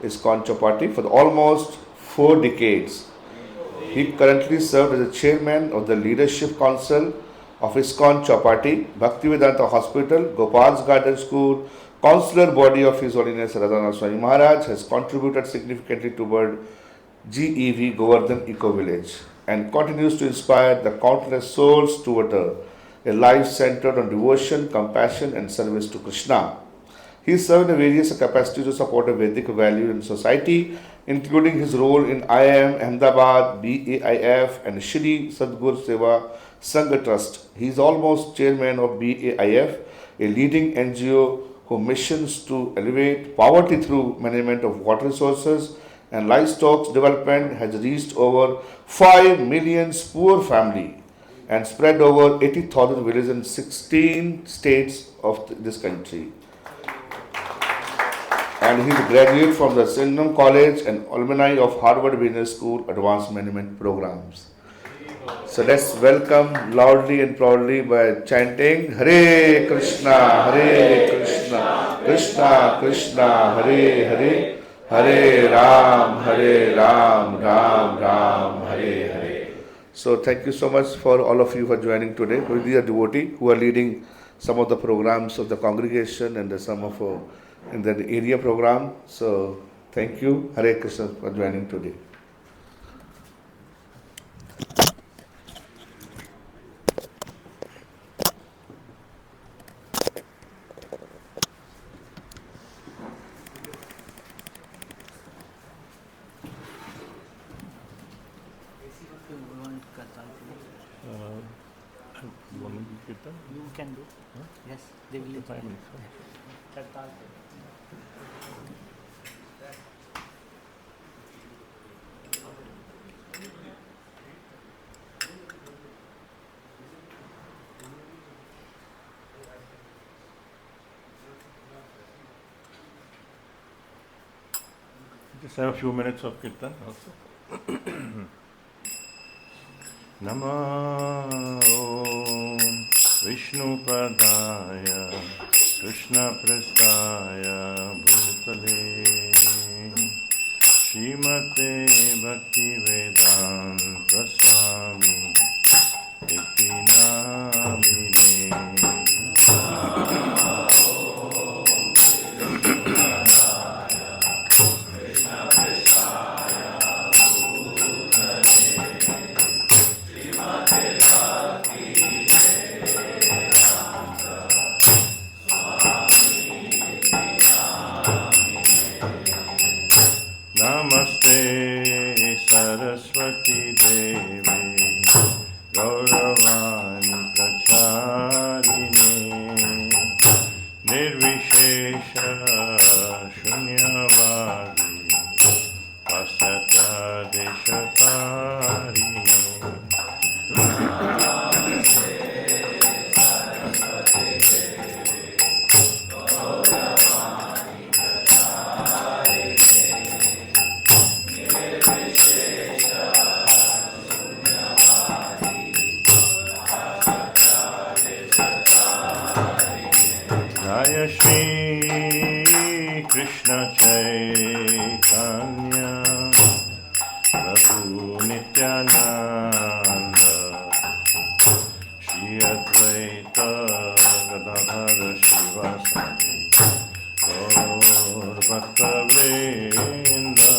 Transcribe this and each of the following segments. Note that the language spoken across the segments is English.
ISKCON Chapati for almost 4 decades. He currently served as the chairman of the Leadership Council of ISKCON Chapati, Bhaktivedanta Hospital, Gopal's Garden School, Counselor Body of His Holiness Radhanath Swami Maharaj, has contributed significantly toward GEV Govardhan Eco Village and continues to inspire the countless souls toward a life centered on devotion, compassion, and service to Krishna. He served in various capacities to support a Vedic value in society, including his role in IIM Ahmedabad, BAIF, and Shri Sadgur Seva Sangha Trust. He is almost chairman of BAIF, a leading NGO whose missions to elevate poverty through management of water resources and livestock development has reached over 5 million poor families and spread over 80,000 villages in 16 states of this country. And he is a graduate from the Sydenham College and alumni of Harvard Business School Advanced Management Programs. So let's welcome loudly and proudly by chanting Hare Krishna, Krishna Krishna, Hare Hare, Hare Ram, Ram Ram, Hare Hare. So thank you so much for all of you for joining today. These are devotees who are leading some of the programs of the congregation and some of in the area program. So thank you, Hare Krishna, for joining today. You can do. Huh? Yes, they will. 5 minutes. Just have a few minutes of kirtan also. Namo Vishnu Padaya Krishna Prastaya Bhutale Shrimate Bhakti Vedanta Swami Iti Namine. Namaste Saraswati Devi Gauravani Pracharine Nirvishesha Shunyavadi Pasata Deshatarine. Jaya Shri Krishna Chaitanya Prabhu Nityananda Shri Advaita Gadadhara Shivasadi Gaur Bhakta Vrinda.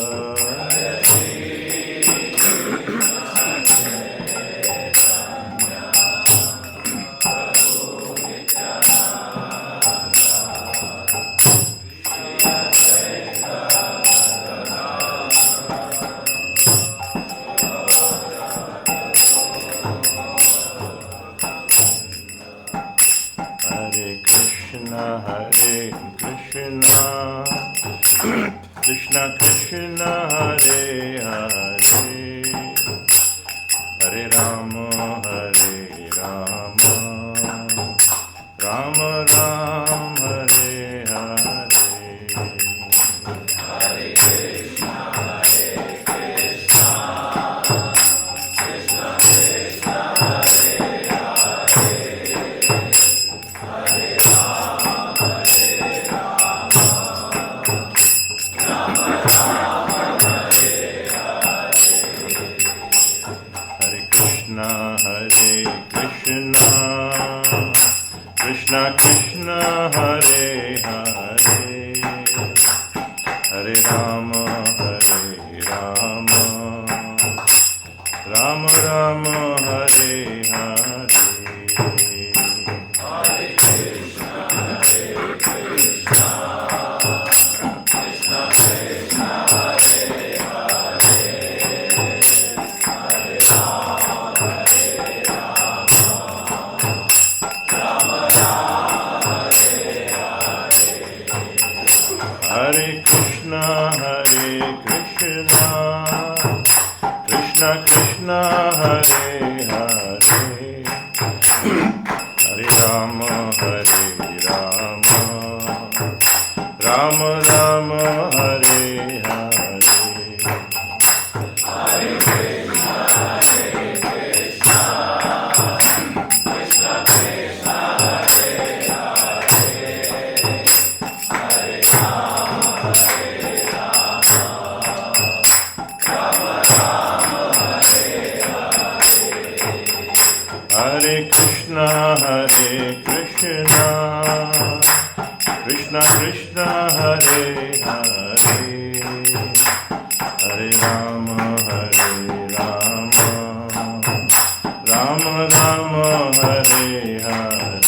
Krishna Krishna Hare Hare Hare Rama Hare Rama Rama Rama Hare Hare. Hare Krishna Hare Krishna Krishna Krishna Hare Hare Hare Rama Hare Rama Rama Hare Rama, Rama Rama, Hare Hare. Hare Krishna, Krishna Krishna, Hare Hare, Hare Rama, Rama Rama, Hare Hare. Hare Krishna, Krishna Krishna, Hare Hare, Hare Rama, Rama Rama, Hare Hare.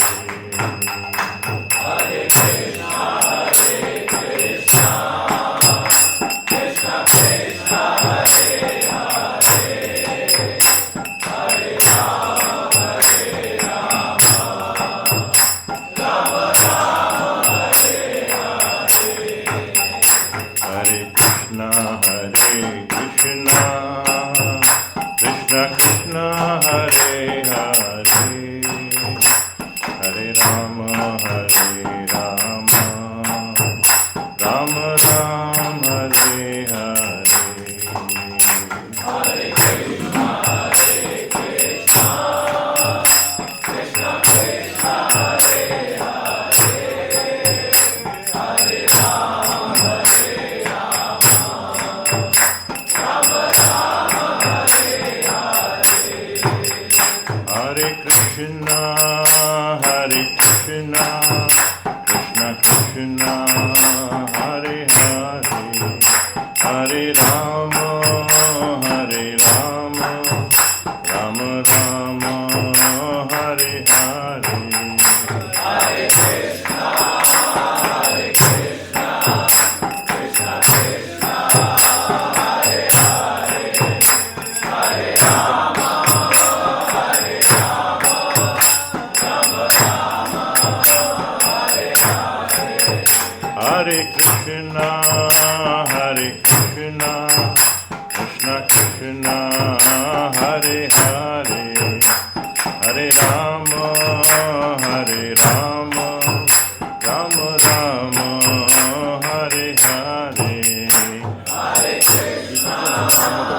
Krishna Krishna, Hare Hare, Hare Rama, Rama Rama, Hare Hare. Hare Krishna, Krishna Krishna, Hare Hare, Hare Rama, Rama Rama, Hare Hare. Hare Krishna, Krishna Krishna, Hare Hare, Hare Rama, Hare Krishna, Krishna Krishna, Hare Hare, Hare Rama, Rama Rama, Hare Hare.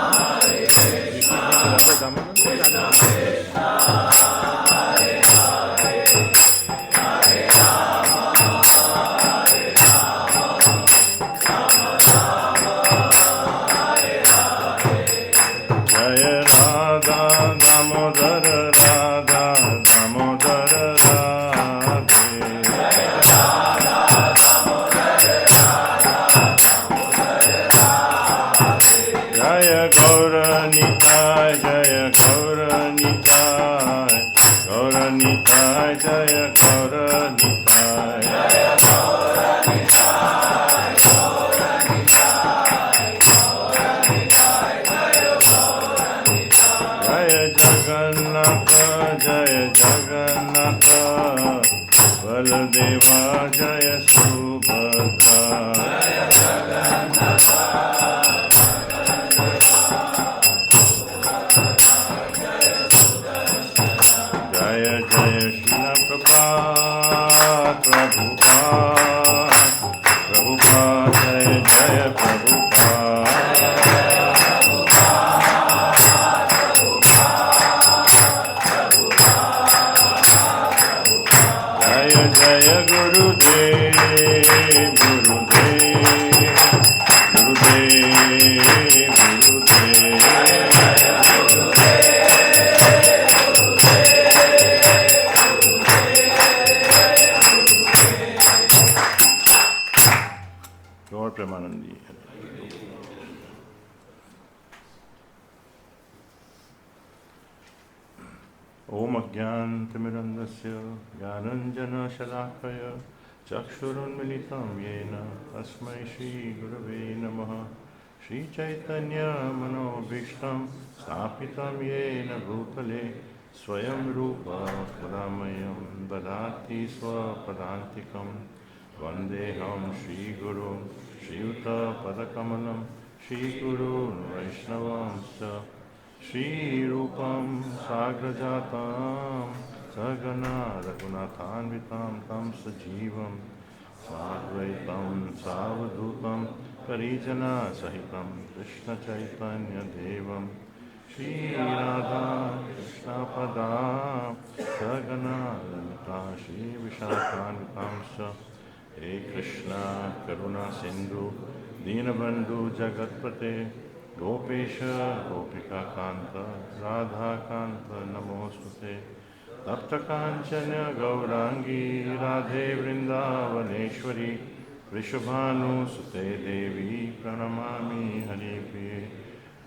Hare Krishna, Jaya Radha Damodar Radha Damodar Radhe. Jaya Gaura Nitai, Jaya Gaura Nitai, Gaura Nitai, Jaya Gaura Nitai. Jaya Gaura Nitai, Gaura Nitai, Gaura Nitai, Jaya Gaura Nitai. Jaya Jagannatha, Jaya Jagannatha, Baladeva, Jaya Subhadra. Jaya Jagannatha, Jaya Jaya Shila Prabhupada, Prabhupada, Jaya Jaya Prabhupada. Jaya Jaya Gurudev, Gurudev, Gurudev, Gurudev. Lord Premanandi. Om Ajnantimirandasya Gyananjana Shalakaya Chakshurunmilitam Yena Tasmai Shri Gurave Namaha Shri Chaitanya Manobhishtam Stapitam Yena Bhutale Swayam Rupa Padamayam Dadati Swapadantikam Vandeham Shri Guru Shri Yuta Padakamalam Shri Guru Vaishnavamsa Shri Rupam Sagrajatam Sagana Raghunathanvitam Tam Sajivam Sadvaitam Savadhutam Parijana Sahitam Krishna Chaitanya Devam Shri Radha Krishna Pada Sagana Lalita Shri Vishakhanvitam Sa He Krishna Karuna Sindhu Dinabandhu Jagatpate Gopesha Gopika Kanta Radha Kanta Namostute Tapta Kanchana Gaurangi Radhe Vrindavaneshwari Vrishabhanu Sute Devi Pranamami Haripriye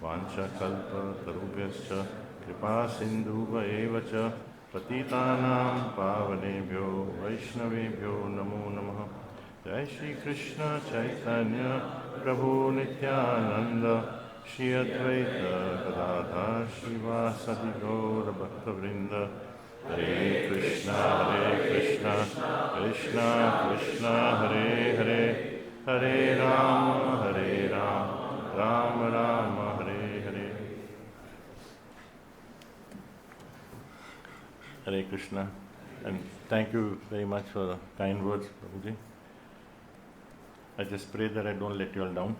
Vancha Kalpa Tarubhyascha Kripa Sindhu Vaevacha Patitanam Pavanebhyo Vaishnavebhyo Namo Namaha Jai Shri Krishna Chaitanya Prabhu Nityananda Shri Advaita Gadadhar Shivasadi Gaura Bhakta Vrinda Hare Krishna Krishna Krishna Hare Hare Hare Rama Rama Rama Hare Hare Hare Krishna, and thank you very much for the kind words, Prabhuji. I just pray that I don't let you all down.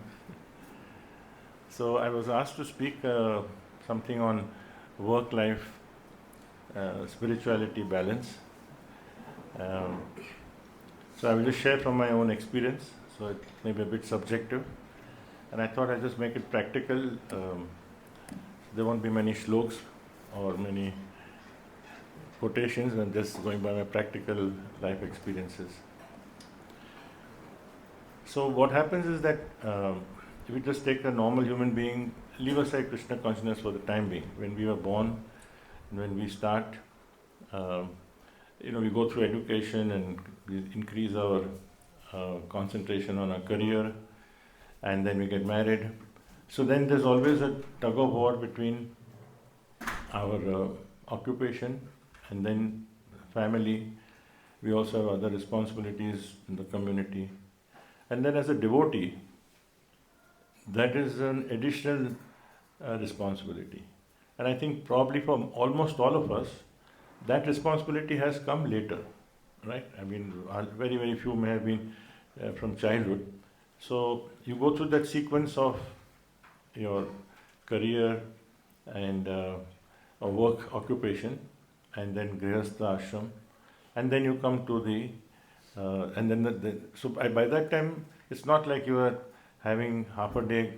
So I was asked to speak something on work-life spirituality balance. So I will just share from my own experience, so it may be a bit subjective. And I thought I'd just make it practical. There won't be many shloks or many quotations, and just going by my practical life experiences. So what happens is that if we just take a normal human being, leave aside Krishna consciousness for the time being. When we were born, when we start, we go through education and we increase our concentration on our career, and then we get married. So then there's always a tug of war between our occupation and then family. We also have other responsibilities in the community. And then as a devotee, that is an additional responsibility. And I think probably for almost all of us, that responsibility has come later, right? I mean, very, very few may have been from childhood. So you go through that sequence of your career and a work occupation, and then grihastha ashram, and then you come to the so by that time it's not like you are having half a day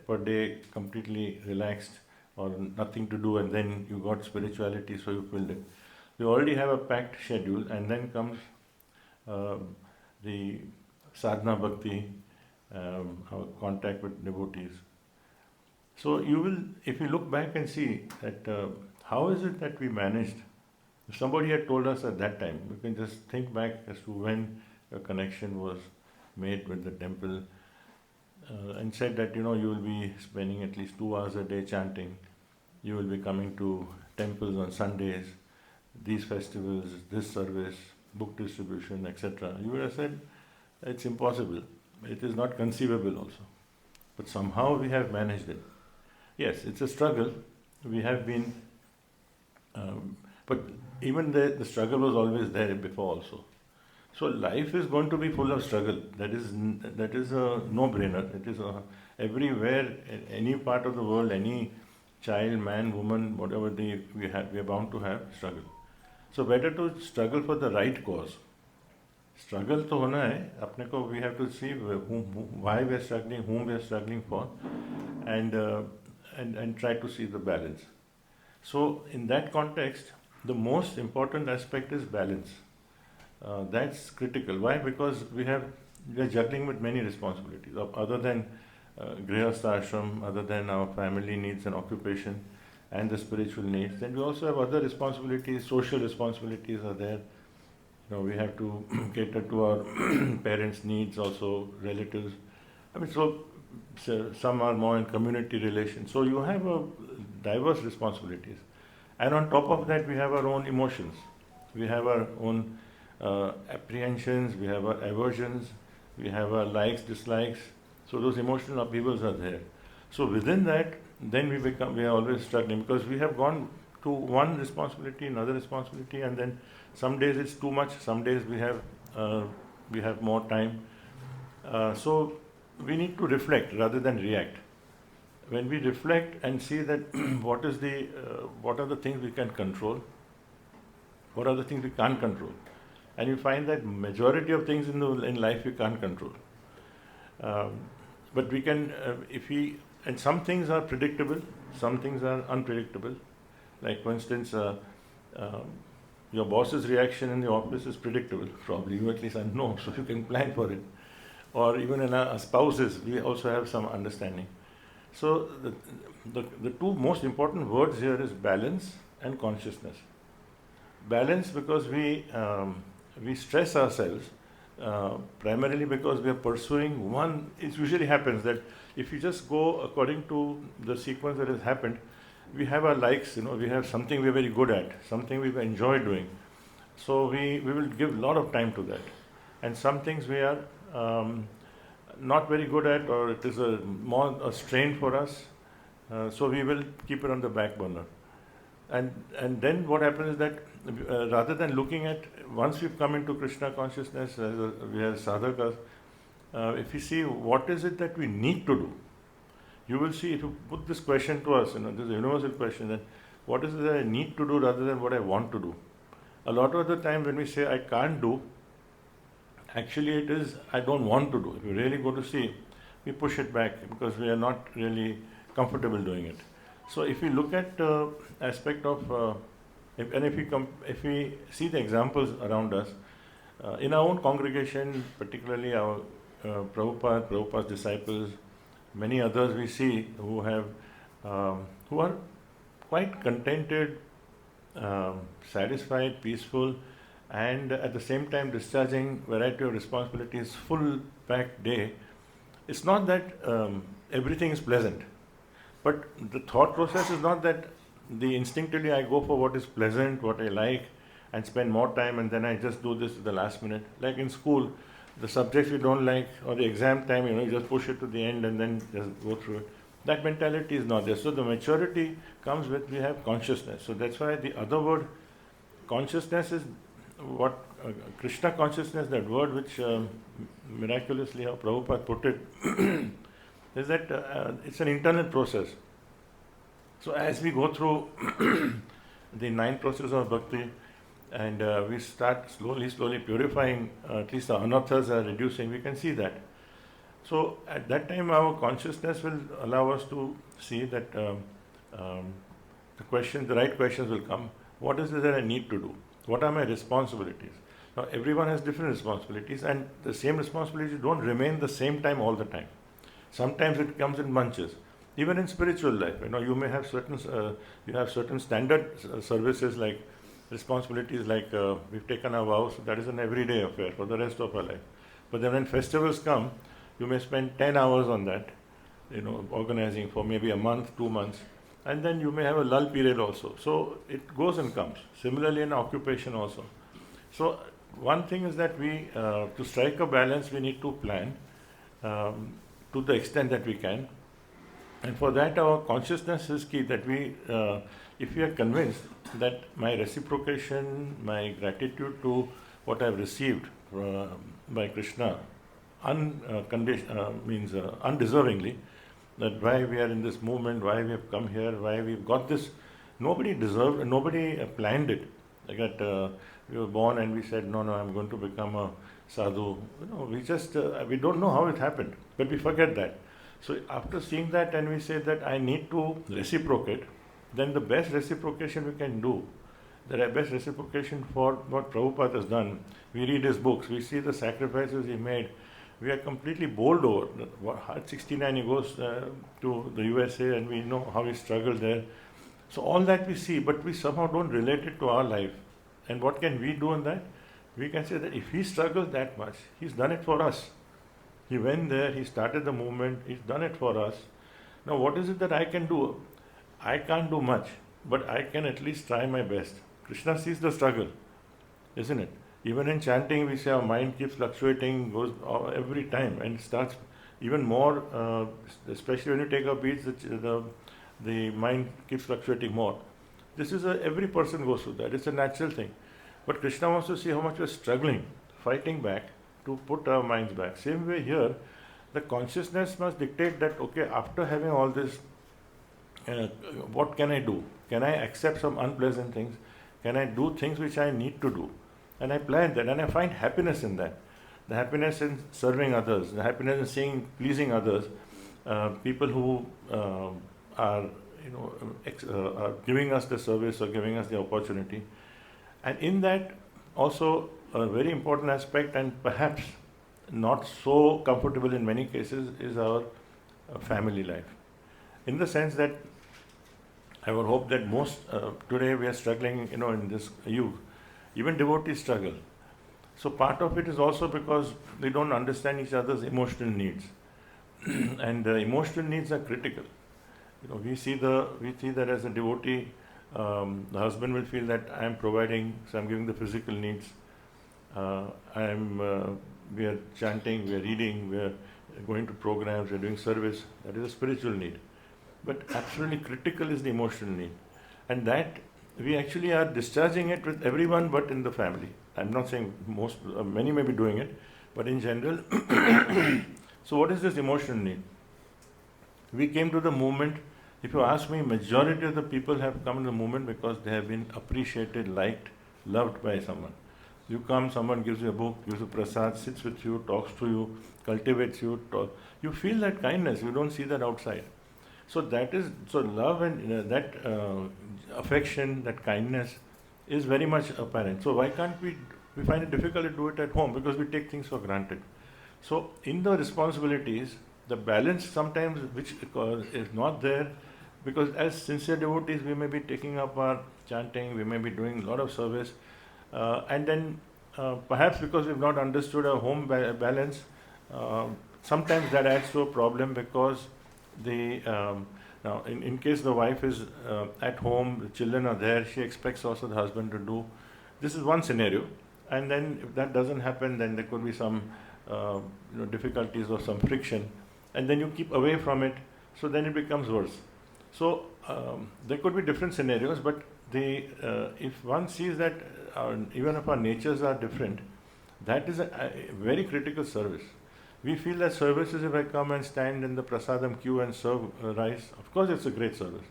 per day completely relaxed or nothing to do, and then you got spirituality, so you filled it. You already have a packed schedule, and then comes the sadhana bhakti, our contact with devotees. So you will, if you look back and see that how is it that we managed. If somebody had told us at that time, we can just think back as to when a connection was made with the temple and said that, you will be spending at least 2 hours a day chanting, you will be coming to temples on Sundays, these festivals, this service, book distribution, etc. You would have said, it's impossible. It is not conceivable also. But somehow we have managed it. Yes, it's a struggle. We have been... but even the struggle was always there before also. So life is going to be full of struggle. That is a no-brainer. It is everywhere, any part of the world, any child, man, woman, whatever we are bound to have struggle. So better to struggle for the right cause. Struggle to hona hai. Apne ko we have to see why we are struggling, whom we are struggling for, and try to see the balance. So in that context, the most important aspect is balance. That's critical. Why? Because we are juggling with many responsibilities. Other than grihastha ashram other than our family needs and occupation and the spiritual needs. Then we also have other responsibilities, social responsibilities are there. We have to cater to our parents' needs, also relatives. I mean, so some are more in community relations. So you have diverse responsibilities. And on top of that, we have our own emotions. We have our own apprehensions, we have our aversions, we have our likes, dislikes. So those emotional upheavals are there. So within that, then we are always struggling because we have gone to one responsibility, another responsibility, and then some days it's too much, some days we have more time. So we need to reflect rather than react. When we reflect and see that what are the things we can control, what are the things we can't control, and you find that majority of things in life we can't control. But we can, and some things are predictable, some things are unpredictable. Like for instance, your boss's reaction in the office is predictable, probably, you at least know, so you can plan for it. Or even in our spouses, we also have some understanding. So the two most important words here is balance and consciousness. Balance because we stress ourselves primarily because we are pursuing one. It usually happens that if you just go according to the sequence that has happened, we have our likes, we have something we're very good at, something we enjoy doing. So we will give a lot of time to that. And some things we are not very good at, or it is a strain for us, so we will keep it on the back burner. And then what happens is that rather than looking at, once we've come into Krishna consciousness, we are sadhakas, if you see what is it that we need to do, you will see, if you put this question to us, this is a universal question, that what is it that I need to do rather than what I want to do? A lot of the time when we say I can't do, actually it is I don't want to do. If you really go to see, we push it back because we are not really comfortable doing it. So if we look at aspect of, if we see the examples around us, in our own congregation, particularly our Prabhupada's disciples, many others we see who are quite contented, satisfied, peaceful, and at the same time discharging variety of responsibilities, full packed day. It's not that everything is pleasant, but the thought process is not that instinctively I go for what is pleasant, what I like, and spend more time, and then I just do this at the last minute. Like in school, the subjects you don't like, or the exam time, you just push it to the end and then just go through it. That mentality is not there. So the maturity comes with, we have consciousness. So that's why the other word, consciousness, is what Krishna consciousness, that word which miraculously how Prabhupada put it, is that it's an internal process. So as we go through the 9 processes of bhakti, and we start slowly purifying, at least the anarthas are reducing, we can see that. So at that time our consciousness will allow us to see that the right questions will come. What is it that I need to do? What are my responsibilities? Now everyone has different responsibilities, and the same responsibilities don't remain the same time all the time. Sometimes it comes in bunches. Even in spiritual life, you may have certain standard services, like responsibilities, like we've taken our vows, that is an everyday affair for the rest of our life. But then when festivals come, you may spend 10 hours on that, organizing for maybe a month, 2 months, and then you may have a lull period also. So it goes and comes. Similarly in occupation also. So one thing is that we, to strike a balance, we need to plan to the extent that we can. And for that, our consciousness is key, that we, if we are convinced that my reciprocation, my gratitude to what I've received by Krishna, undeservingly, that why we are in this movement, why we have come here, why we've got this, nobody deserved, nobody planned it. Like that, we were born and we said, no, I'm going to become a sadhu. We just, we don't know how it happened, but we forget that. So after seeing that, and we say that I need to reciprocate, then the best reciprocation we can do, the best reciprocation for what Prabhupada has done, we read his books, we see the sacrifices he made we are completely bowled over. At 69 he goes to the USA, and we know how he struggled there. So all that we see, but we somehow don't relate it to our life. And what can we do in that? We can say that if he struggled that much, he's done it for us. He went there, he started the movement, he's done it for us. Now what is it that I can do? I can't do much, but I can at least try my best. Krishna sees the struggle, isn't it? Even in chanting, we say our mind keeps fluctuating, goes every time, and starts even more, especially when you take a beats, the mind keeps fluctuating more. This is every person goes through that. It's a natural thing. But Krishna wants to see how much we're struggling, fighting back to put our minds back. Same way here, the consciousness must dictate that, okay, after having all this, what can I do? Can I accept some unpleasant things? Can I do things which I need to do? And I plan that, and I find happiness in that. The happiness in serving others, the happiness in pleasing others, people who are giving us the service or giving us the opportunity. And in that, also a very important aspect, and perhaps not so comfortable in many cases, is our family life. In the sense that I would hope that most today we are struggling, in this youth. Even devotees struggle. So part of it is also because they don't understand each other's emotional needs, and the emotional needs are critical. We see that as a devotee, the husband will feel that I am providing, so I am giving the physical needs. We are chanting, we are reading, we are going to programs, we are doing service. That is a spiritual need. But absolutely critical is the emotional need, and that we actually are discharging it with everyone but in the family. I'm not saying many may be doing it, but in general. So what is this emotional need? We came to the movement. If you ask me, majority of the people have come to the movement because they have been appreciated, liked, loved by someone. You come, someone gives you a book, gives you prasad, sits with you, talks to you, cultivates you. You feel that kindness. You don't see that outside. So love and that affection, that kindness is very much apparent. So why can't we find it difficult to do it at home? Because we take things for granted. So in the responsibilities, the balance sometimes which is not there, because as sincere devotees we may be taking up our chanting, we may be doing a lot of service, and then perhaps because we've not understood our home balance, sometimes that adds to a problem, because now in case the wife is at home, the children are there, she expects also the husband to do. This is one scenario, and then if that doesn't happen, then there could be some difficulties or some friction, and then you keep away from it, so then it becomes worse. So there could be different scenarios, but if one sees that even if our natures are different, that is a very critical service. We feel that service is if I come and stand in the prasadam queue and serve rice. Of course, it's a great service.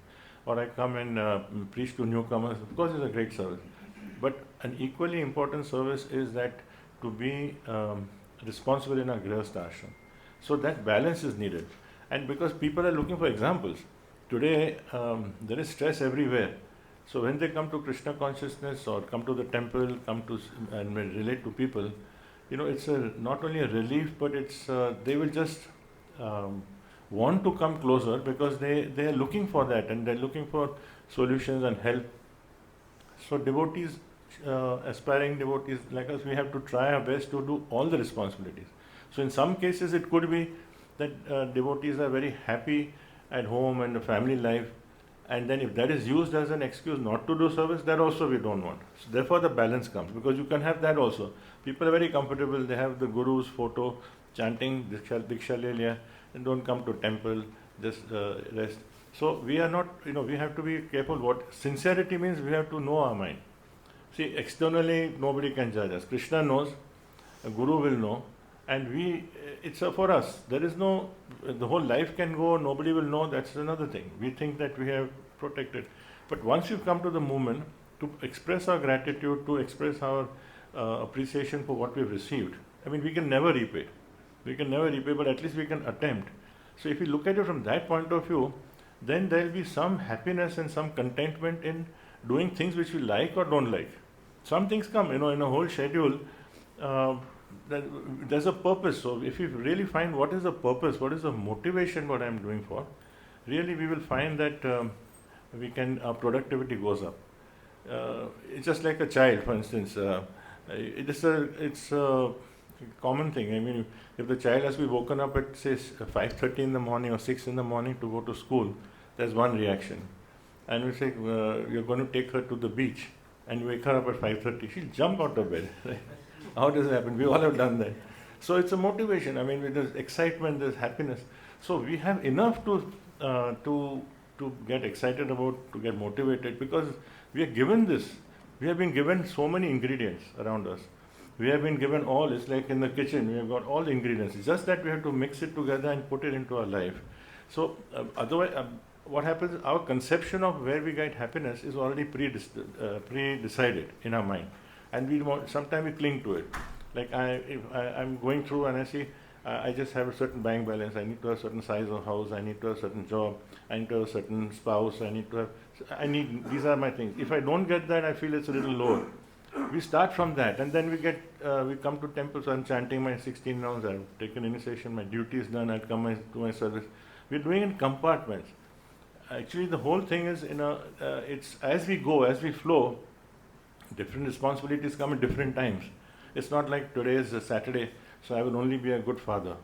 Or I come and preach to newcomers. Of course, it's a great service. But an equally important service is that to be responsible in a grihastha ashram. So that balance is needed. And because people are looking for examples, today there is stress everywhere. So when they come to Krishna consciousness or come to the temple, and relate to people, it's not only a relief, but they will just want to come closer, because they are looking for that, and they're looking for solutions and help. So devotees, aspiring devotees like us, we have to try our best to do all the responsibilities. So in some cases it could be that devotees are very happy at home and the family life, and then if that is used as an excuse not to do service, that also we don't want. So therefore the balance comes, because you can have that also. People are very comfortable, they have the guru's photo, chanting Diksha Le Liya, and don't come to temple, just rest. So we are not, we have to be careful. What sincerity means, we have to know our mind. See, externally nobody can judge us. Krishna knows, a guru will know, and it's for us. There is no, the whole life can go, nobody will know, that's another thing. We think that we have protected. But once you come to the movement, to express our gratitude, to express our appreciation for what we've received, we can never repay. But at least we can attempt. So if you look at it from that point of view, then there will be some happiness and some contentment in doing things which we like or don't like. Some things come, in a whole schedule, there's a purpose. So if you really find what is the purpose, what is the motivation, what I'm doing for, really we will find that our productivity goes up. It's just like a child, for instance. It's a common thing. I mean, if the child has to be woken up at say 5:30 in the morning or 6 in the morning to go to school, there's one reaction. And we say you're going to take her to the beach, and you wake her up at 5:30. She'll jump out of bed. Right? How does it happen? We all have done that. So it's a motivation. I mean, there's excitement, there's happiness. So we have enough to get excited about, to get motivated, because we are given this. We have been given so many ingredients around us. We have been given all. It's like in the kitchen. We have got all the ingredients. It's just that we have to mix it together and put it into our life. So otherwise, what happens? Our conception of where we get happiness is already pre-decided in our mind, and sometimes we cling to it. Like I'm going through and I see I just have a certain bank balance. I need to have a certain size of house. I need to have a certain job. I need to have a certain spouse. These are my things. If I don't get that, I feel it's a little lower. We start from that, and then we come to temple. So I'm chanting my 16 rounds. I've taken initiation. My duty is done. I'll come to my service. We're doing it in compartments. Actually, the whole thing is it's as we go, as we flow. Different responsibilities come at different times. It's not like today is a Saturday, so I will only be a good father.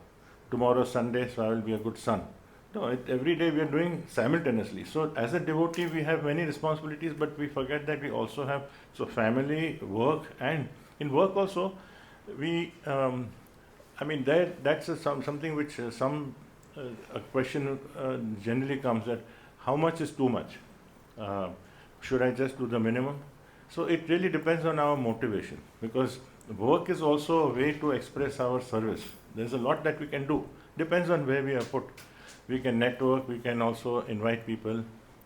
Tomorrow is Sunday, so I will be a good son. No, every day we are doing simultaneously. So as a devotee, we have many responsibilities, but we forget that we also have family, work, and in work also, that's something which a question generally comes, that how much is too much? Should I just do the minimum? So it really depends on our motivation, because work is also a way to express our service. There's a lot that we can do. Depends on where we are put. We can network. We can also invite people.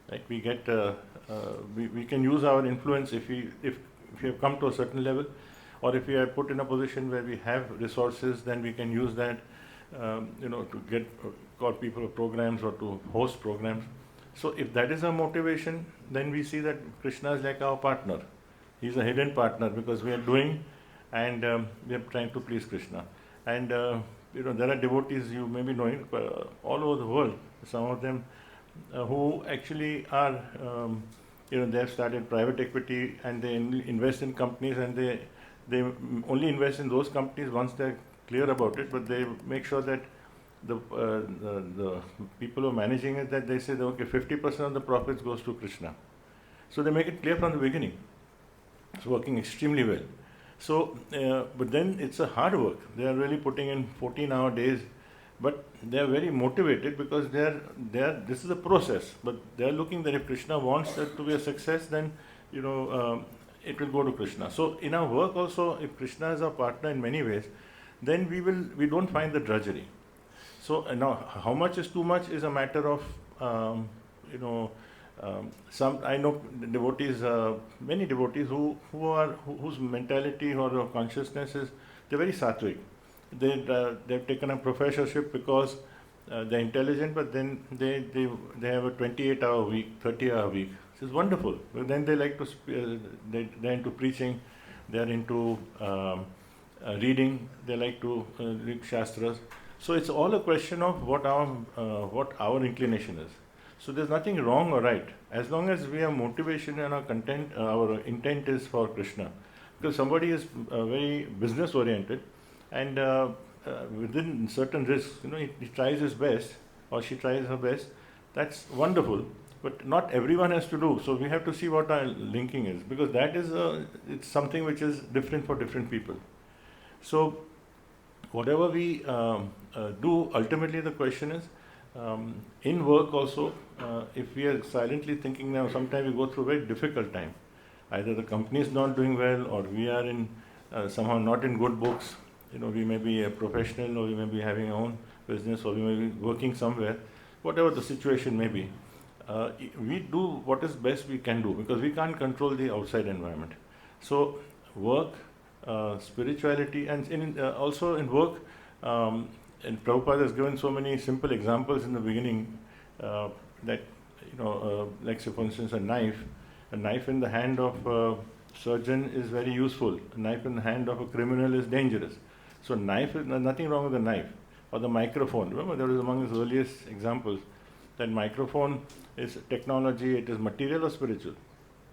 Like we can use our influence if we have come to a certain level, or if we are put in a position where we have resources, then we can use that, to call people to programs or to host programs. So if that is our motivation, then we see that Krishna is like our partner. He's a hidden partner, because we are doing and we are trying to please Krishna. And there are devotees, you may be knowing, all over the world. Some of them who actually are, they have started private equity, and they invest in companies, and they only invest in those companies once they're clear about it. But they make sure that the people who are managing it, that they say that, okay, 50% of the profits goes to Krishna. So they make it clear from the beginning. It's working extremely well. So, but then it's a hard work. They are really putting in 14-hour days, but they are very motivated, because this is a process. But they are looking that if Krishna wants it to be a success, then it will go to Krishna. So in our work also, if Krishna is our partner in many ways, then we don't find the drudgery. So now, how much is too much is a matter of I know devotees, many devotees whose mentality or consciousness is, they're very sattvic. They've taken a professorship because they're intelligent, but then they have a 28-hour week, 30-hour week. This is wonderful. But then they like to they're into preaching, they're into reading, they like to read shastras. So it's all a question of what our inclination is. So there's nothing wrong or right, as long as we have motivation and our intent is for Krishna. Because somebody is very business oriented, and within certain risks, he tries his best, or she tries her best. That's wonderful, but not everyone has to do. So we have to see what our linking is, because that is it's something which is different for different people. So whatever we do, ultimately the question is, in work also, if we are silently thinking now, sometimes we go through a very difficult time. Either the company is not doing well, or we are somehow not in good books. We may be a professional, or we may be having our own business, or we may be working somewhere. Whatever the situation may be, we do what is best we can do, because we can't control the outside environment. So work, spirituality, and also in work, and Prabhupada has given so many simple examples in the beginning, that like say for instance a knife in the hand of a surgeon is very useful. A knife in the hand of a criminal is dangerous. So knife is nothing wrong with the knife or the microphone. Remember, that was among his earliest examples. That microphone is technology, it is material or spiritual.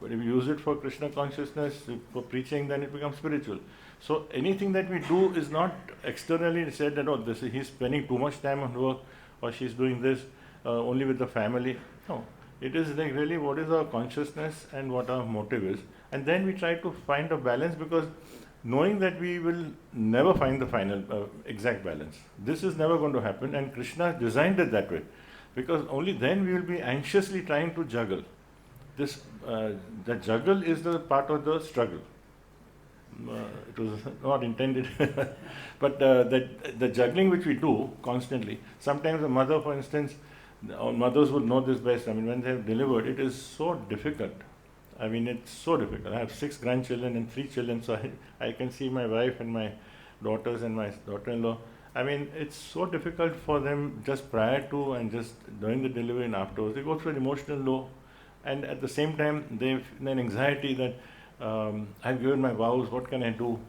But if you use it for Krishna consciousness, for preaching, then it becomes spiritual. So anything that we do is not externally said that, oh, he's spending too much time on work, or she's doing this only with the family. No, it is like really what is our consciousness and what our motive is. And then we try to find a balance, because knowing that we will never find the final exact balance. This is never going to happen, and Krishna designed it that way, because only then we will be anxiously trying to juggle. This the juggle is the part of the struggle. It was not intended, but the juggling which we do constantly. Sometimes a mother, for instance, mothers would know this best. I mean, when they have delivered, it is so difficult. I mean, it's so difficult. I have 6 grandchildren and 3 children, so I can see my wife and my daughters and my daughter-in-law. I mean, it's so difficult for them just prior to and just during the delivery and afterwards. They go through an emotional low, and at the same time, they've an anxiety that I've given my vows, what can I do?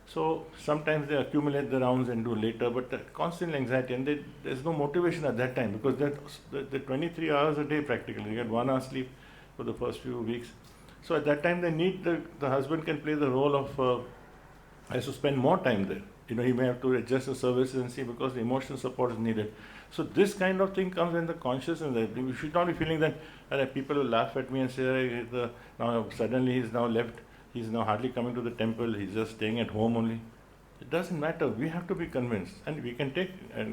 So sometimes they accumulate the rounds and do later, but constant anxiety, and there's no motivation at that time, because the 23 hours a day practically. They get 1 hour sleep for the first few weeks. So at that time, they need the husband can play the role of has to spend more time there. You know, he may have to adjust the services and see, because the emotional support is needed. So this kind of thing comes in the consciousness. That we should not be feeling that people will laugh at me and say, now suddenly he's now left. He's now hardly coming to the temple. He's just staying at home only. It doesn't matter. We have to be convinced, and we can take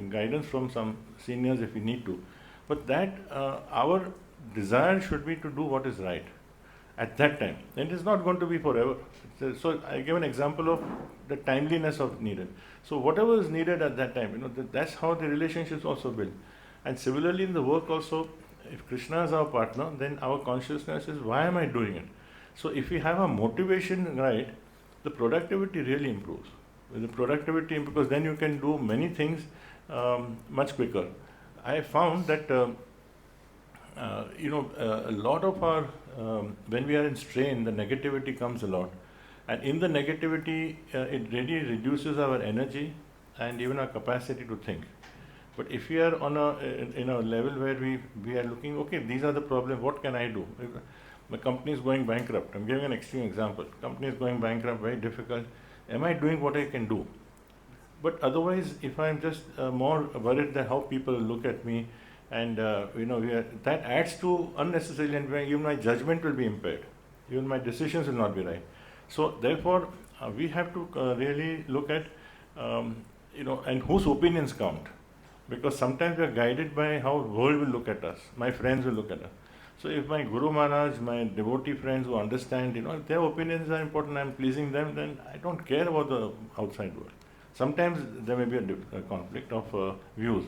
guidance from some seniors if we need to. But that our desire should be to do what is right at that time. And it is not going to be forever. So I give an example of the timeliness of needed. So whatever is needed at that time, that's how the relationships also build. And similarly in the work also, if Krishna is our partner, then our consciousness is, why am I doing it? So if we have a motivation right, the productivity really improves. With the productivity, because then you can do many things much quicker. I found that a lot of our when we are in strain, the negativity comes a lot, and in the negativity, it really reduces our energy and even our capacity to think. But if we are on in a level where we are looking, okay, these are the problems. What can I do? If the company is going bankrupt. I'm giving an extreme example. Company is going bankrupt, very difficult. Am I doing what I can do? But otherwise, if I'm just more worried that how people look at me, and that adds to unnecessarily, and even my judgment will be impaired. Even my decisions will not be right. So therefore, we have to really look at and whose opinions count, because sometimes we are guided by how world will look at us, my friends will look at us. So if my Guru Maharaj, my devotee friends who understand, if their opinions are important, I'm pleasing them, then I don't care about the outside world. Sometimes there may be a conflict of views.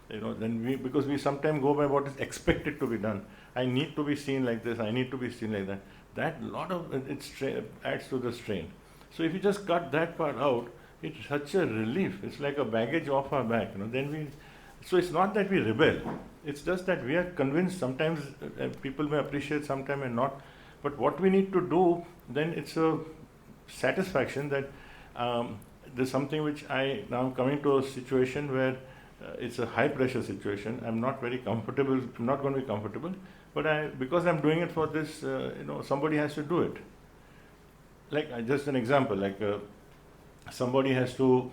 Because we sometimes go by what is expected to be done. I need to be seen like this, I need to be seen like that. That lot of it adds to the strain. So if you just cut that part out, it's such a relief. It's like a baggage off our back. So it's not that we rebel. It's just that we are convinced. Sometimes people may appreciate, sometimes may not. But what we need to do, then it's a satisfaction that there's something which I now coming to a situation where it's a high pressure situation. I'm not very comfortable. I'm not going to be comfortable, but because I'm doing it for this, somebody has to do it. Like just an example, somebody has to,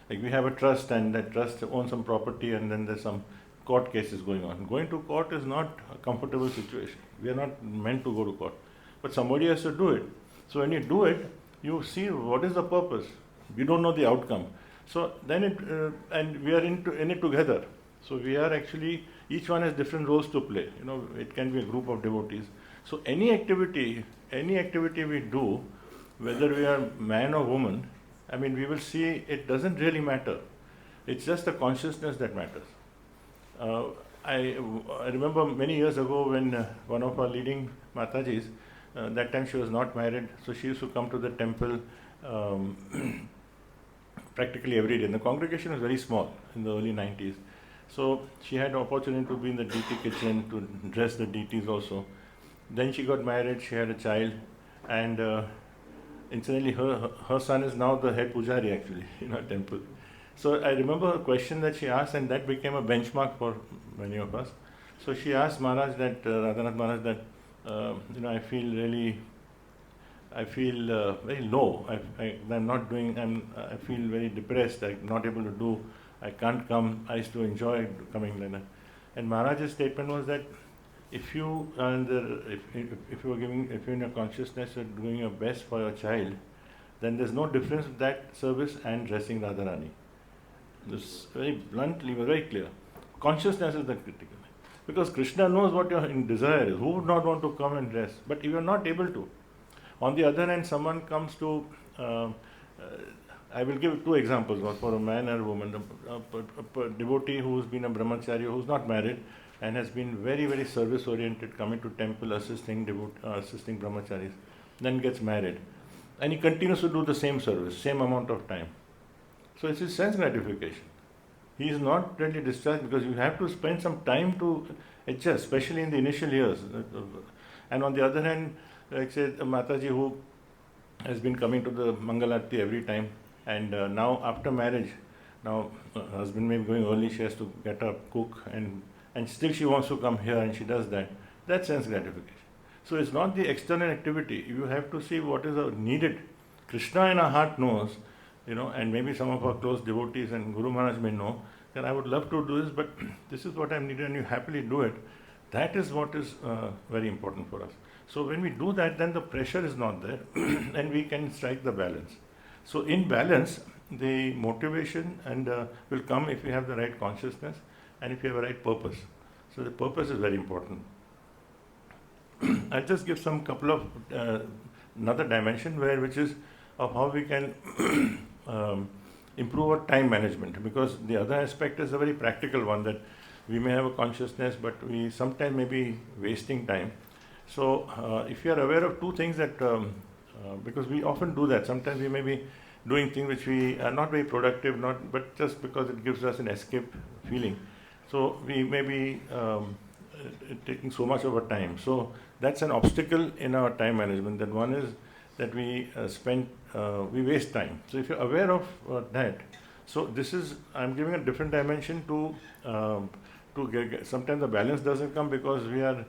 we have a trust, and that trust owns some property, and then there's some court cases going on. Going to court is not a comfortable situation. We are not meant to go to court, but somebody has to do it. So when you do it, you see what is the purpose. We don't know the outcome. So then and we are in it together. So we are actually, each one has different roles to play. It can be a group of devotees. So any activity we do, whether we are man or woman, we will see it doesn't really matter. It's just the consciousness that matters. I remember many years ago when one of our leading Matajis, that time she was not married, so she used to come to the temple practically every day. And the congregation was very small in the early 90s. So she had the opportunity to be in the deity kitchen, to dress the deities also. Then she got married, she had a child, and incidentally, her son is now the head pujari actually in our temple. So I remember a question that she asked, and that became a benchmark for many of us. So she asked Maharaj that, Radhanath Maharaj, that, I feel very low. I'm not doing, I feel very depressed. I'm not able to do, I can't come. I used to enjoy coming like that. And Maharaj's statement was that if you are if you are giving, if you're in your consciousness, you're doing your best for your child, then there's no difference with that service and dressing Radharani. This very bluntly, very clear. Consciousness is the critical. Because Krishna knows what your desire is. Who would not want to come and dress? But if you're not able to. On the other hand, someone comes to, I will give two examples, one for a man and a woman. A devotee who's been a brahmachari, who's not married, and has been very, very service oriented, coming to temple, assisting brahmacharis, then gets married. And he continues to do the same service, same amount of time. So it's his sense gratification. He is not really discharged, because you have to spend some time to adjust, especially in the initial years. And on the other hand, like say Mataji, who has been coming to the Mangalarti every time, and now after marriage, now husband may be going early, she has to get up, cook, and still she wants to come here, and she does that. That's sense gratification. So it's not the external activity. You have to see what is needed. Krishna in our heart knows, and maybe some of our close devotees and Guru Maharaj may know that I would love to do this, but this is what I'm needed, and you happily do it. That is what is very important for us. So when we do that, then the pressure is not there, and we can strike the balance. So in balance, the motivation will come if you have the right consciousness and if you have a right purpose. So the purpose is very important. I'll just give some couple of another dimension which is of how we can improve our time management, because the other aspect is a very practical one, that we may have a consciousness, but we sometimes may be wasting time. So if you are aware of two things that, because we often do that, sometimes we may be doing things which we are not very productive, but just because it gives us an escape feeling. So we may be taking so much of our time. So that's an obstacle in our time management. That one is that we we waste time. So if you're aware of that, so this is, I'm giving a different dimension to get. Sometimes the balance doesn't come because we are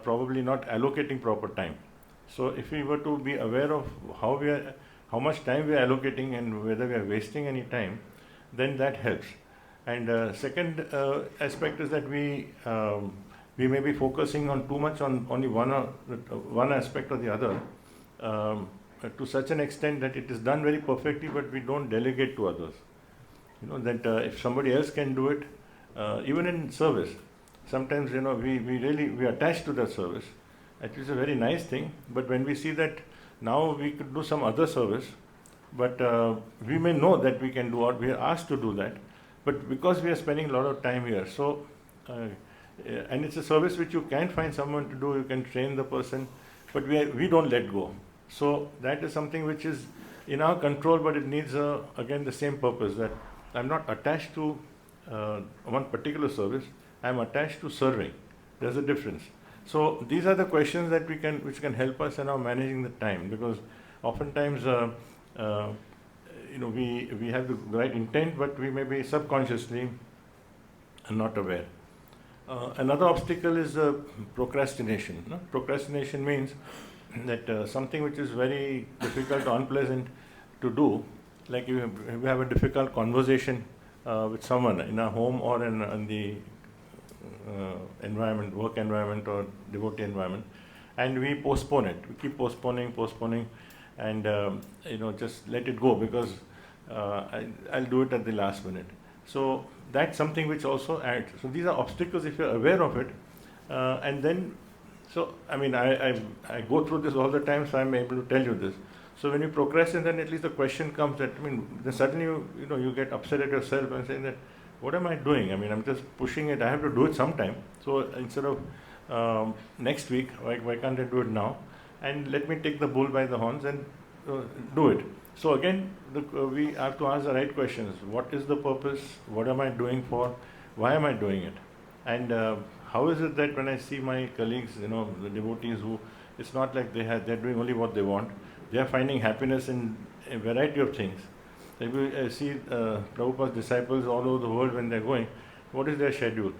probably not allocating proper time. So if we were to be aware of how much time we are allocating and whether we are wasting any time, then that helps. And second aspect is that we may be focusing on too much on only one aspect or the other, to such an extent that it is done very perfectly, but we don't delegate to others. That if somebody else can do it, even in service, sometimes we attach to that service. It is a very nice thing, but when we see that now we could do some other service, but we may know that we can do, or we are asked to do that, but because we are spending a lot of time here, so and it's a service which you can find someone to do, you can train the person, but we don't let go. So that is something which is in our control, but it needs again the same purpose, that I'm not attached to one particular service, I'm attached to serving. There's a difference. So these are the questions that which can help us in our managing the time, because oftentimes we have the right intent, but we may be subconsciously not aware. Another obstacle is procrastination. Procrastination means that something which is very difficult or unpleasant to do, like you have a difficult conversation with someone in a home or in the environment, work environment or devotee environment, and we postpone it. We keep postponing, and just let it go because I'll do it at the last minute. So that's something which also adds. So these are obstacles if you're aware of it, and then. So, I go through this all the time, so I'm able to tell you this. So when you procrastinate, then at least the question comes that, then suddenly you get upset at yourself and saying that, what am I doing? I'm just pushing it. I have to do it sometime. So instead of next week, why can't I do it now? And let me take the bull by the horns and do it. So again, we have to ask the right questions. What is the purpose? What am I doing for? Why am I doing it? And how is it that when I see my colleagues, the devotees who, it's not like they're doing only what they want, They are finding happiness in a variety of things. If you see Prabhupada's disciples all over the world when they're going, what is their schedule?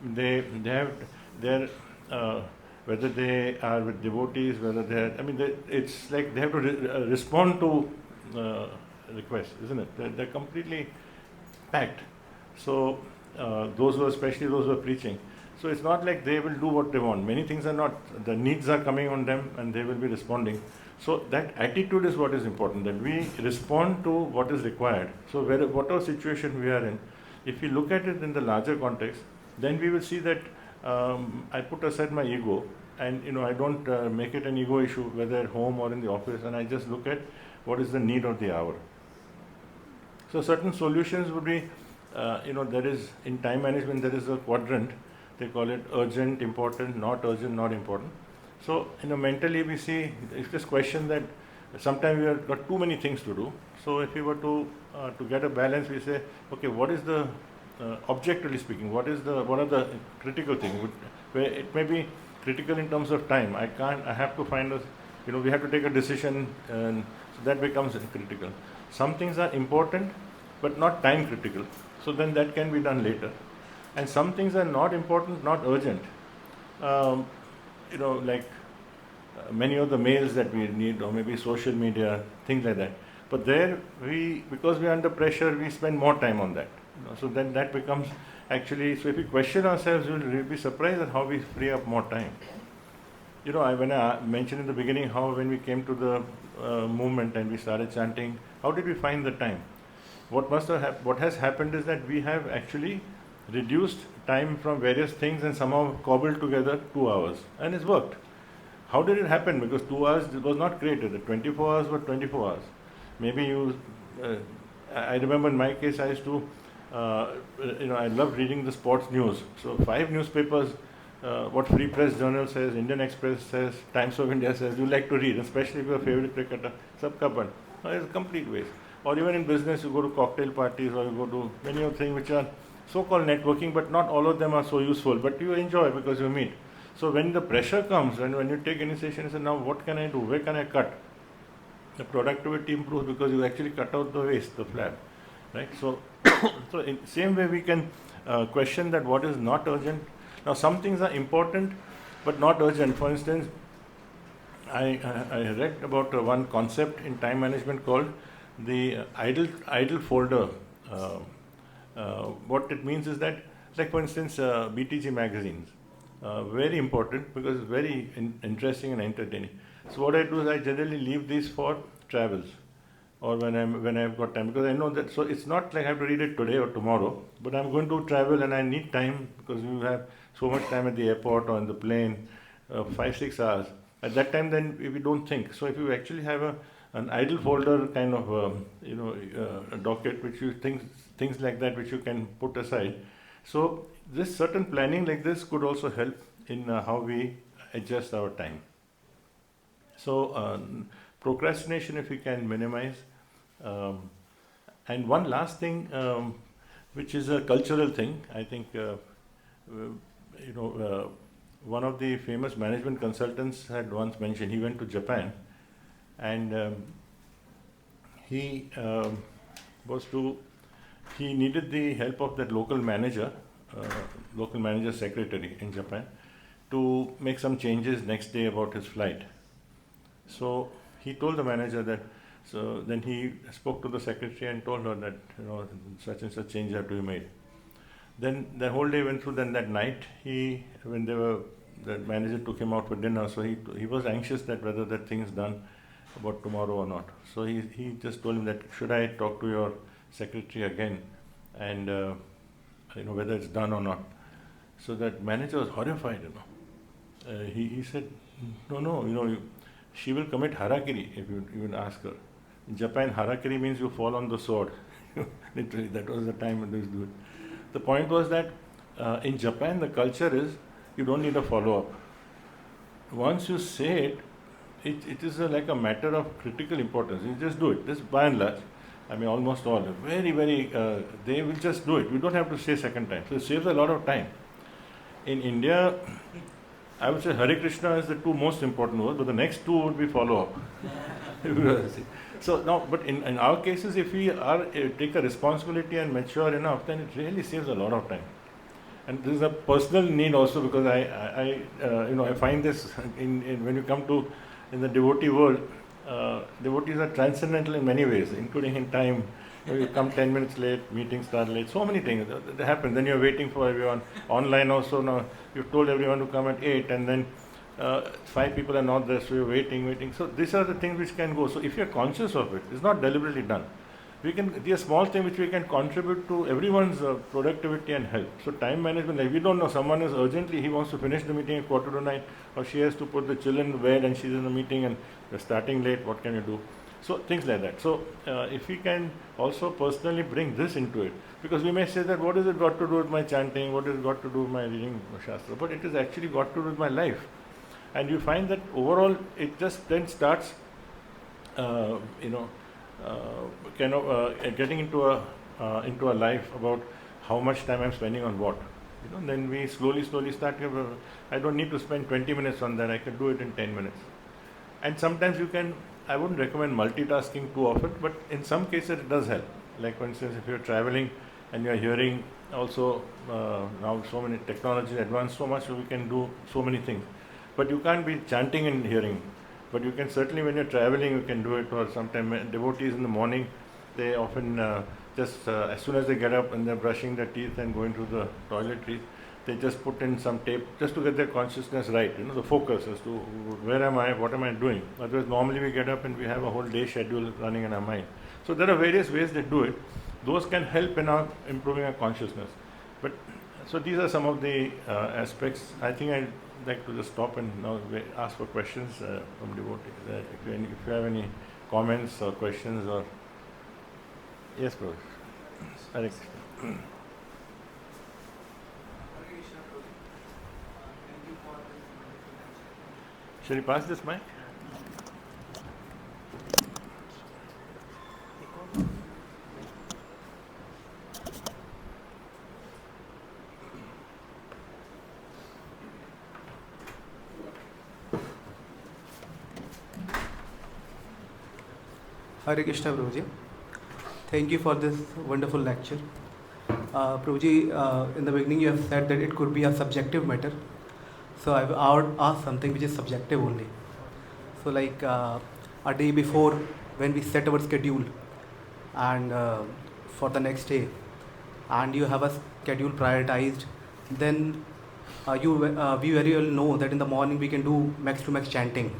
They have their whether they are with devotees, whether they are, I mean, it's like they have to respond to requests, isn't it? They're completely packed. So especially those who are preaching. So it's not like they will do what they want. Many things are not. The needs are coming on them, and they will be responding. So that attitude is what is important. That we respond to what is required. So whatever situation we are in, if we look at it in the larger context, then we will see that I put aside my ego, and I don't make it an ego issue whether at home or in the office, and I just look at what is the need of the hour. So certain solutions would be, there is in time management there is a quadrant. They call it urgent, important, not important. So mentally we see it's this question that sometimes we have got too many things to do. So if we were to get a balance, we say, okay, what is the objectively speaking, what are the critical things? Where it may be critical in terms of time. I have to find we have to take a decision, and so that becomes critical. Some things are important, but not time critical. So then that can be done later. And some things are not important, not urgent. Like many of the mails that we need, or maybe social media, things like that. But there, because we are under pressure, we spend more time on that. So then that becomes actually, so if we question ourselves, we'll be surprised at how we free up more time. When I mentioned in the beginning how when we came to the movement and we started chanting, how did we find the time? What has happened is that we have actually reduced time from various things and somehow cobbled together 2 hours, and it's worked. How did it happen? Because 2 hours was not created. The 24 hours were 24 hours. Maybe I remember in my case I used to, I loved reading the sports news. So 5 newspapers, what Free Press Journal says, Indian Express says, Times of India says, you like to read, especially if your favorite cricketer, sabka pad. It's a complete waste. Or even in business, you go to cocktail parties or you go to many of things which are so-called networking, but not all of them are so useful, but you enjoy because you meet. So when the pressure comes, and when you take initiation, you say, now what can I do? Where can I cut? The productivity improves because you actually cut out the waste, the flab, right? So, so in same way we can question that what is not urgent. Now some things are important, but not urgent. For instance, I read about one concept in time management called the idle folder. What it means is that, like for instance, BTG magazines, very important because it's very interesting and entertaining. So what I do is I generally leave these for travels, or when I've got time, because I know that. So it's not like I have to read it today or tomorrow, but I'm going to travel and I need time because you have so much time at the airport or on the plane, 5-6 hours. At that time, then we don't think. So if you actually have an idle folder kind of a docket, which you things like that which you can put aside. So this certain planning like this could also help in how we adjust our time. So procrastination, if we can minimize. And one last thing, which is a cultural thing, I think, one of the famous management consultants had once mentioned, he went to Japan, and he needed the help of that local manager secretary in Japan to make some changes next day about his flight. So he told the manager that, so then he spoke to the secretary and told her that, such and such changes have to be made. Then the whole day went through. Then that night, the manager took him out for dinner. So he was anxious that whether that thing is done about tomorrow or not. So he just told him that, should I talk to your secretary again, and whether it's done or not. So that manager was horrified. He said, no, she will commit harakiri if you even ask her. In Japan, harakiri means you fall on the sword. Literally, that was the time when they used to do it. The point was that in Japan, the culture is you don't need a follow-up. Once you say it is like a matter of critical importance. You just do it. This, by and large, almost all, very, very, they will just do it. You don't have to say second time. So it saves a lot of time. In India, I would say Hare Krishna is the 2 most important words, but the next 2 would be follow-up. So no, but in our cases, if we are take a responsibility and mature enough, then it really saves a lot of time. And this is a personal need also, because I find this in when you come to in the devotee world, devotees are transcendental in many ways, including in time. You come 10 minutes late, meetings start late, so many things that happen. Then you're waiting for everyone. Online also now, you've told everyone to come at 8, and then 5 people are not there, so you're waiting. So these are the things which can go. So if you're conscious of it, it's not deliberately done. We can, it's a small thing which we can contribute to everyone's productivity and health. So time management, like we don't know, someone is urgently, he wants to finish the meeting at 8:45, or she has to put the children to bed and she's in the meeting and we're starting late, what can you do? So things like that. So if we can also personally bring this into it, because we may say that what has it got to do with my chanting, what has it got to do with my reading Shastra, but it has actually got to do with my life. And you find that overall it just then starts, getting into a life about how much time I'm spending on what. Then we slowly start. I don't need to spend 20 minutes on that. I can do it in 10 minutes. And sometimes you can. I wouldn't recommend multitasking too often, but in some cases it does help. Like for instance, if you're traveling and you're hearing, also now so many technology advanced so much, so we can do so many things. But you can't be chanting and hearing. But you can certainly, when you're traveling, you can do it. Or sometimes devotees in the morning, they often as soon as they get up and they're brushing their teeth and going to the toiletries, they just put in some tape just to get their consciousness right, the focus as to where am I, what am I doing. Otherwise, normally we get up and we have a whole day schedule running in our mind. So there are various ways they do it. Those can help in our improving our consciousness. But so these are some of the aspects. I think I'd like to just stop and now ask for questions from devotees. If you have any comments or questions or... Yes, bro. Alex. Shall we pass this mic? Hare Krishna Prabhuji. Thank you for this wonderful lecture. Prabhuji, in the beginning you have said that it could be a subjective matter. So I would ask something which is subjective only. So like a day before, when we set our schedule and for the next day, and you have a schedule prioritized, then we very well know that in the morning we can do max to max chanting.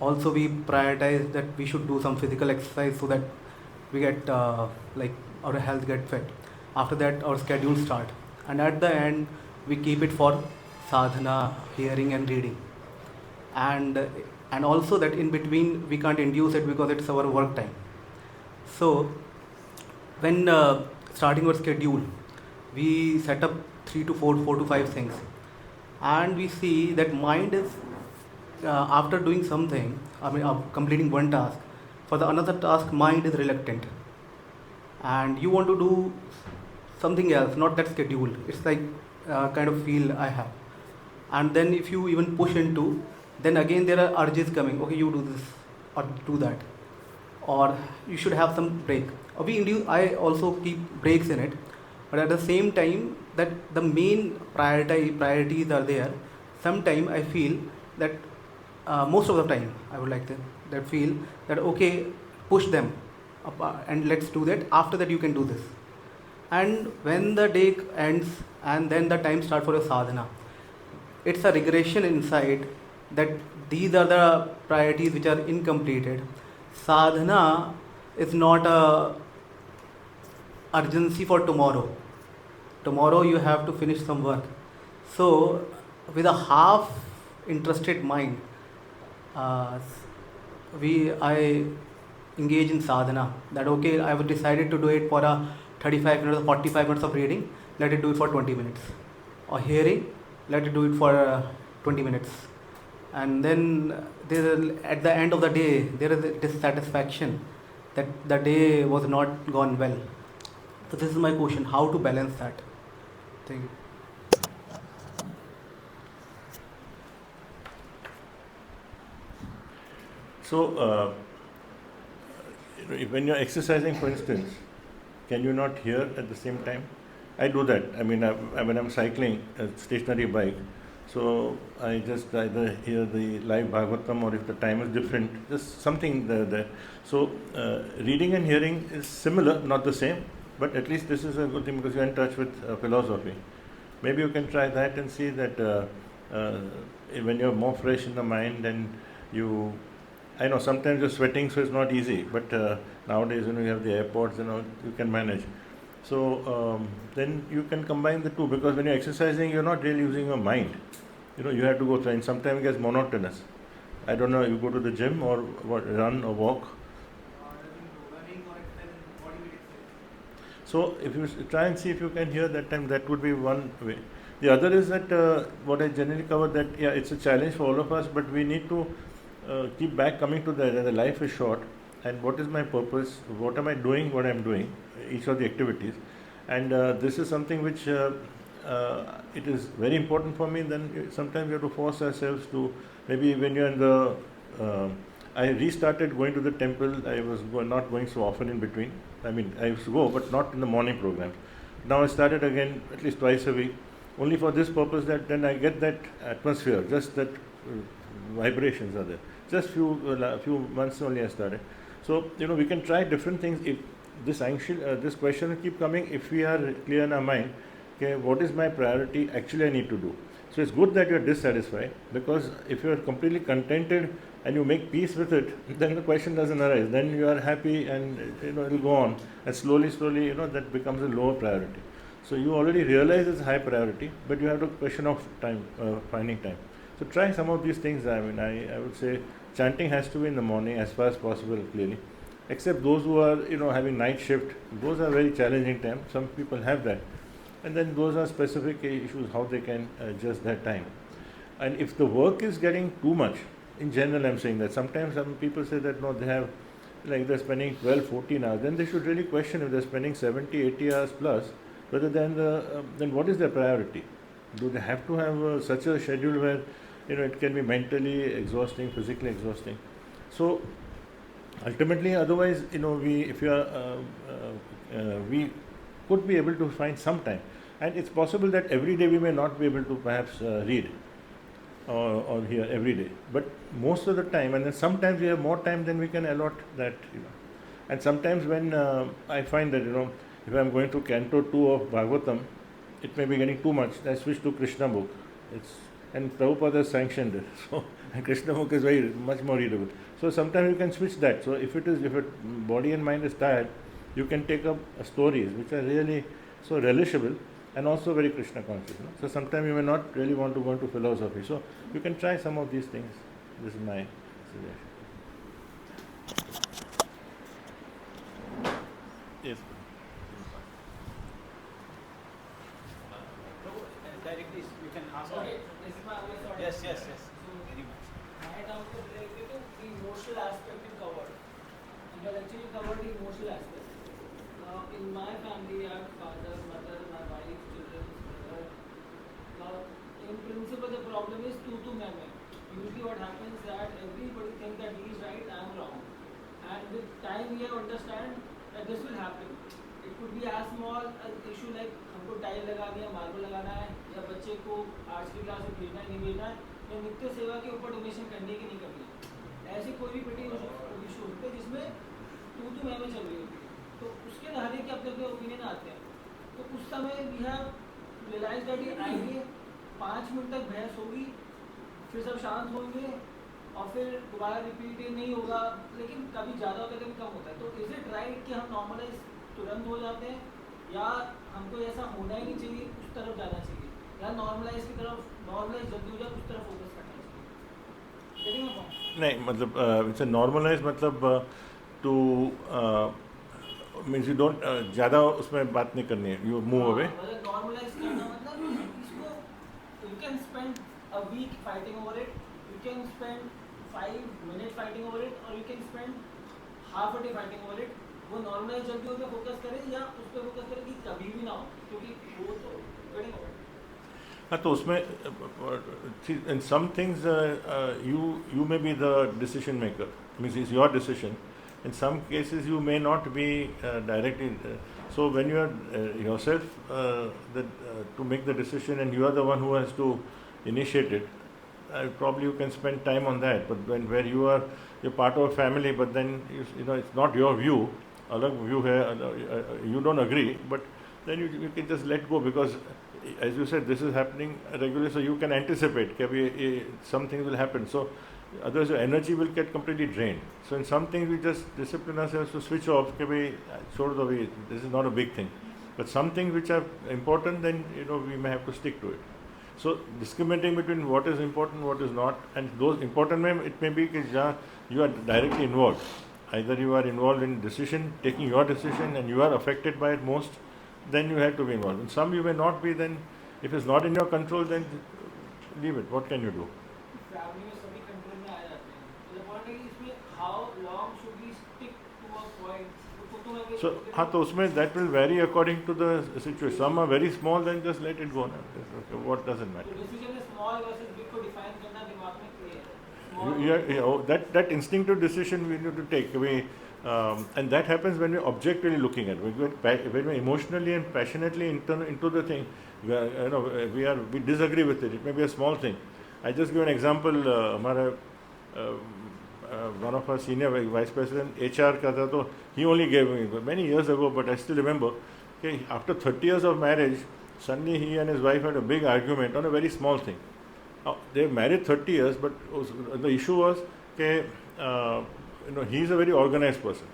Also we prioritize that we should do some physical exercise so that we get like our health get fit. After that our schedule start, and at the end we keep it for sadhana, hearing and reading, and also that in between we can't induce it because it's our work time. So when starting our schedule, we set up 3 to 4 to 5 things, and we see that mind is after doing something, completing one task, for the another task mind is reluctant, and you want to do something else, not that schedule. It's like kind of feel I have, and then if you even push into, then again there are urges coming. Okay, you do this or do that, or you should have some break. I also keep breaks in it, but at the same time that the main priorities are there. Sometime I feel that most of the time I would like that feel that okay, push them up, and let's do that. After that you can do this. And when the day ends and then the time starts for a sadhana, it's a regression inside that these are the priorities which are incompleted. Sadhana is not a urgency for tomorrow. Tomorrow you have to finish some work. So with a half interested mind, I engage in sadhana, that okay, I have decided to do it for a 35 minutes or 45 minutes of reading, let it do it for 20 minutes, or hearing, let it do it for 20 minutes. And then at the end of the day there is a dissatisfaction that the day was not gone well. So this is my question, how to balance that? Thank you. So, when you're exercising, for instance, can you not hear at the same time? I do that. I mean, when I'm cycling a stationary bike, so I just either hear the live Bhagavatam, or if the time is different, just something there. So, reading and hearing is similar, not the same, but at least this is a good thing because you're in touch with philosophy. Maybe you can try that and see that when you're more fresh in the mind, and I know sometimes you're sweating, so it's not easy, but nowadays, you have the AirPods, you can manage. So then you can combine the two, because when you're exercising, you're not really using your mind. You have to go through, and sometimes it gets monotonous. I don't know, you go to the gym or run or walk. So if you try and see if you can hear that time, that would be one way. The other is that what I generally cover, that it's a challenge for all of us, but we need to keep back coming to that the life is short, and what is my purpose, what am I doing, what I'm doing, each of the activities, and this is something which it is very important for me. Then sometimes we have to force ourselves to, maybe when you're in the I restarted going to the temple. I was not going so often in between. I mean, I used to go, but not in the morning program. Now I started again at least twice a week, only for this purpose, that then I get that atmosphere, just that vibrations are there. Just few months only I started. So we can try different things. If this question will keep coming, if we are clear in our mind, okay, what is my priority? Actually, I need to do. So it's good that you are dissatisfied, because if you are completely contented and you make peace with it, then the question doesn't arise. Then you are happy, and it will go on, and slowly, that becomes a lower priority. So you already realize it's a high priority, but you have the question of time, finding time. So try some of these things. I mean, I would say chanting has to be in the morning as far as possible, clearly. Except those who are having night shift, those are very challenging time. Some people have that, and then those are specific issues how they can adjust that time. And if the work is getting too much, in general, I'm saying that sometimes some people say that no, they have, like, they're spending 12, 14 hours. Then they should really question, if they're spending 70, 80 hours plus, whether then what is their priority? Do they have to have such a schedule where it can be mentally exhausting, physically exhausting? So ultimately, otherwise, we could be able to find some time, and it's possible that every day we may not be able to perhaps read or hear every day, but most of the time, and then sometimes we have more time than we can allot that. And sometimes when I find that if I'm going to Canto 2 of Bhagavatam, it may be getting too much. I switch to Krishna book. And Prabhupada has sanctioned it. So, and Krishna book is very much more readable. So sometimes you can switch that. So if your body and mind is tired, you can take up stories which are really so relishable and also very Krishna conscious. So sometimes you may not really want to go into philosophy. So you can try some of these things. This is my suggestion. Yes. Directly you can ask. Okay, this is my only thought. Yes. So, Very much. my doubt is related to the emotional aspect you covered. You have actually covered the emotional aspect. Now, in my family, I have father, mother, my wife, children, brother. Now, in principle, the problem is tu main. Usually, what happens is that everybody thinks that he is right, I am wrong. And with time, we have understand that this will happen. It could be as small an issue like हमको tile लगानी है, marble लगाना है, या बच्चे को arts की class में भेजना है, नहीं भेजना है, या नित्य सेवा के ऊपर डोनेशन करनी है कि नहीं करनी है. ऐसी कोई भी पेटी इशू होते हैं जिसमें तू मैं चल रही होती है, तो उसके हर एक के अपने अपने ओपिनियन आते हैं. तो उस समय वी हैव रियलाइज दैट ये आएंगे, 5 मिनट तक बहस होगी, फिर सब शांत होंगे और फिर दोबारा रिपीट नहीं होगा, लेकिन कभी ज़्यादा होता है कभी कम होता है. तो इज इट राइट कि हम नॉर्मलाइज तुरंत हो जाते हैं, या हमको ऐसा होना ही नहीं चाहिए, उस तरफ जाना चाहिए, या नॉर्मलाइज की तरफ, नॉर्मलाइज जल्दी हो जाए उस तरफ फोकस करना चाहिए? नहीं, मतलब इट्स नॉर्मलाइज, मतलब टू मीन्स यू डोंट ज़्यादा उसमें बात नहीं करनी है, यू मूव अवे. नॉर्मलाइज करना मतलब इसको you can spend a week fighting over it, you can spend 5 minute fighting over it, और you can spend half a day fighting over it. वो नॉर्मलाइज जल्दी हो फोकस करें, या उस पर फोकस करें कि कभी भी ना हो, क्योंकि वो तो हाँ तो उसमें in some things you may be the decision maker, means it's your decision. In some cases you may not be directly. So when you are yourself to make the decision and you are the one who has to initiate it, probably you can spend time on that. But where you're part of a family, but then it's not your view, alag view hai, you don't agree, but then you can just let go, because as you said, this is happening regularly, so you can anticipate that some things will happen. So otherwise your energy will get completely drained. So in some things we just discipline ourselves to switch off, this is not a big thing. But some things which are important, then we may have to stick to it. So discriminating between what is important, what is not, and those important it may be that you are directly involved. Either you are involved in taking your decision, and you are affected by it most, then you have to be involved. In some you may not be, then if it's not in your control, then leave it. What can you do? Family में सभी control में आ जाते हैं, तो the point है कि इसमें how long should we stick to a point. So हाँ तो उसमें that will vary according to the situation. Some are very small, then just let it go. Okay, what doesn't matter? तो decision में small versus big को define करना दिमाग में clear है. That instinctive decision we need to take. And that happens when we're objectively looking at it. When we're emotionally and passionately into the thing, we disagree with it. It may be a small thing. I just give an example. One of our senior vice president HR ka tha, to he only gave me many years ago, but I still remember. Okay, after 30 years of marriage, suddenly he and his wife had a big argument on a very small thing. They married 30 years, but the issue was that he is a very organized person.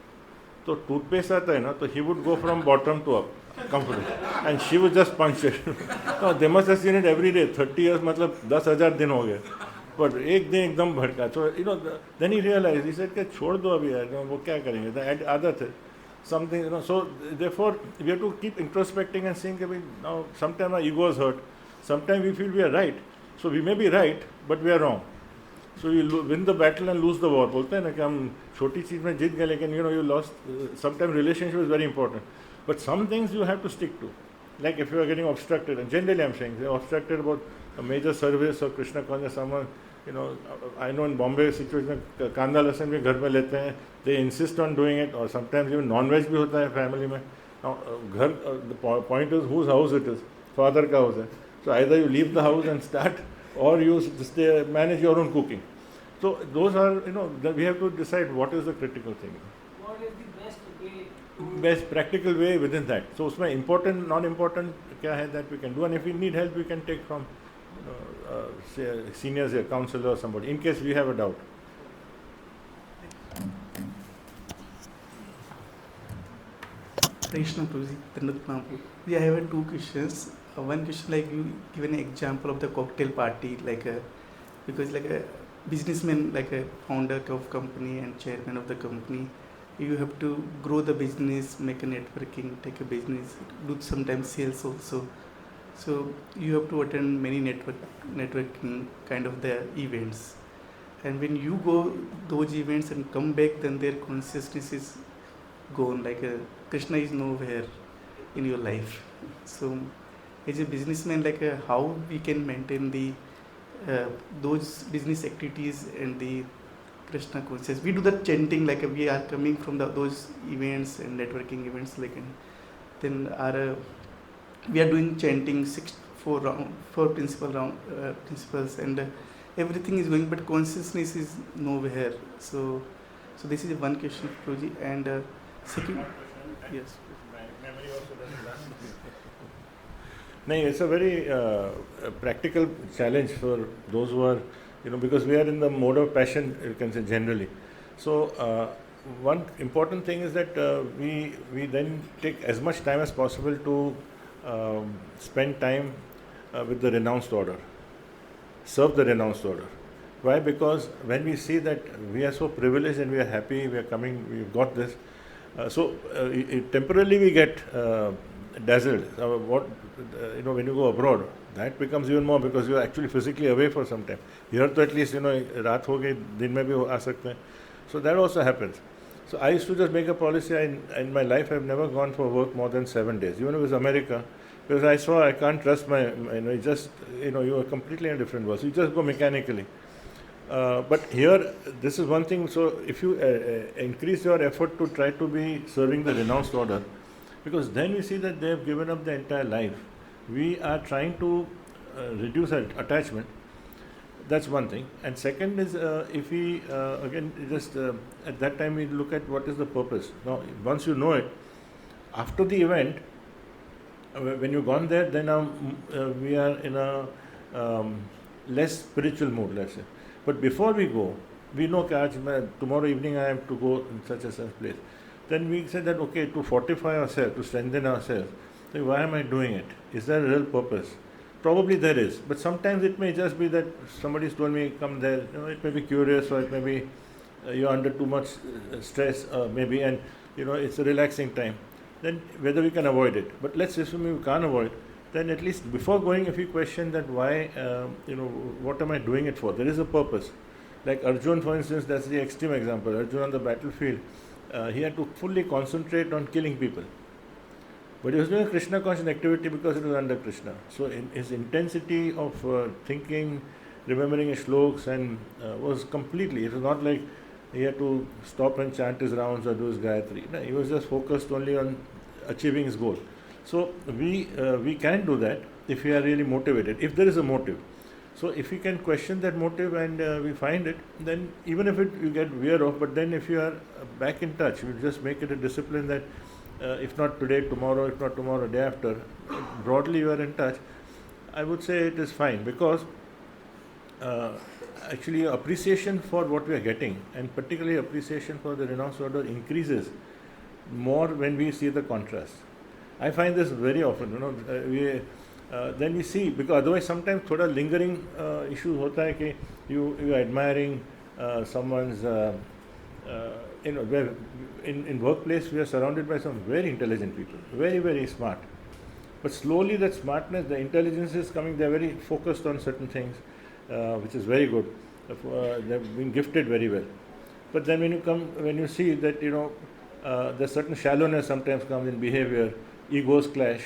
So toothpaste aata hai na, so he would go from bottom to up, comfortably, and she would just punch it. So they must have seen it every day. 30 years, matlab 10,000 din ho gaye. But एक दिन एकदम भड़का. So then he realized. He said कि छोड़ दो अभी यार, वो क्या करेंगे? The आदत है. Something, So therefore we have to keep introspecting and saying कि now sometimes our ego is hurt. Sometimes we feel we are right. So we may be right, but we are wrong. So you win the battle and lose the war. बोलते हैं ना कि हम छोटी चीज़ में जीत गए, लेकिन you lost. Sometimes relationship is very important, but some things you have to stick to. Like if you are getting obstructed, and generally I'm saying they're obstructed about a major service or Krishna Chander, someone, I know in Bombay situation, kanda lasan bhi ghar mein lete hain. They insist on doing it, or sometimes even non-veg bhi hota hai family mein. Now, the point is whose house it is. Father ka house hai. So either you leave the house and start, or you manage your own cooking. So those are, we have to decide what is the critical thing. What is the best way to Best practical way within that. So उसमें important, non-important क्या है that we can do, and if we need help, we can take from say seniors, a counselor or somebody, in case we have a doubt. Krishna Prabhuji, I have two questions. One question, like you given an example of the cocktail party, because like a businessman, like a founder of company and chairman of the company, you have to grow the business, make a networking, take a business, do sometimes sales also. So you have to attend many networking kind of the events. And when you go those events and come back, then their consciousness is gone. Krishna is nowhere in your life. So as a businessman, how we can maintain the those business activities and the Krishna consciousness. We do the chanting, we are coming from those events and networking events, then we are doing chanting four principles, and everything is going, but consciousness is nowhere. So this is one question, Prabhuji. And second, yes. No, it's a very practical challenge for those who are, because we are in the mode of passion, you can say generally. So one important thing is that we then take as much time as possible to spend time with the renounced order, serve the renounced order. Why? Because when we see that we are so privileged and we are happy, we are coming, we've got this, temporarily we get dazzled. When you go abroad, that becomes even more, because you are actually physically away for some time. Here, at least, raat ho gayi, din mein bhi aa sakte hain. So that also happens. So I used to just make a policy. In my life, I've never gone for work more than 7 days. Even if it's America, Because I can't trust you are completely in a different world. So you just go mechanically. But here, this is one thing. So if you increase your effort to try to be serving the renounced order, because then we see that they have given up their entire life. We are trying to reduce our attachment. That's one thing. And second is, if we again just at that time we look at what is the purpose. Now, once you know it, after the event, when you've gone there, then we are in a less spiritual mood, let's say. But before we go, we know that tomorrow evening I have to go in such a such place. Then we say that, okay, to fortify ourselves, to strengthen ourselves, so why am I doing it? Is there a real purpose? Probably there is, but sometimes it may just be that somebody's told me come there. It may be curious, or it may be you're under too much stress, maybe, and it's a relaxing time. Then whether we can avoid it, but let's assume we can't avoid. Then at least before going, if you question that why, what am I doing it for? There is a purpose. Like Arjun, for instance, that's the extreme example. Arjun on the battlefield, he had to fully concentrate on killing people. But he was doing a Krishna conscious activity because it was under Krishna. So in his intensity of thinking, remembering his shloks, and was completely, it was not like he had to stop and chant his rounds or do his Gayatri. No, he was just focused only on achieving his goal. So we can do that if we are really motivated, if there is a motive. So if we can question that motive and we find it, then even if you get weird off, but then if you are back in touch, you just make it a discipline that if not today, tomorrow, if not tomorrow, day after, broadly you are in touch, I would say it is fine, because actually appreciation for what we are getting, and particularly appreciation for the renounced order, increases more when we see the contrast. I find this very often, then we see, because otherwise sometimes thoda lingering issue hota hai ki you are admiring someone's, where in workplace we are surrounded by some very intelligent people, very, very smart. But slowly that smartness, the intelligence is coming, they are very focused on certain things, which is very good. They have been gifted very well. But then when you see that, there's certain shallowness sometimes comes in behavior, egos clash,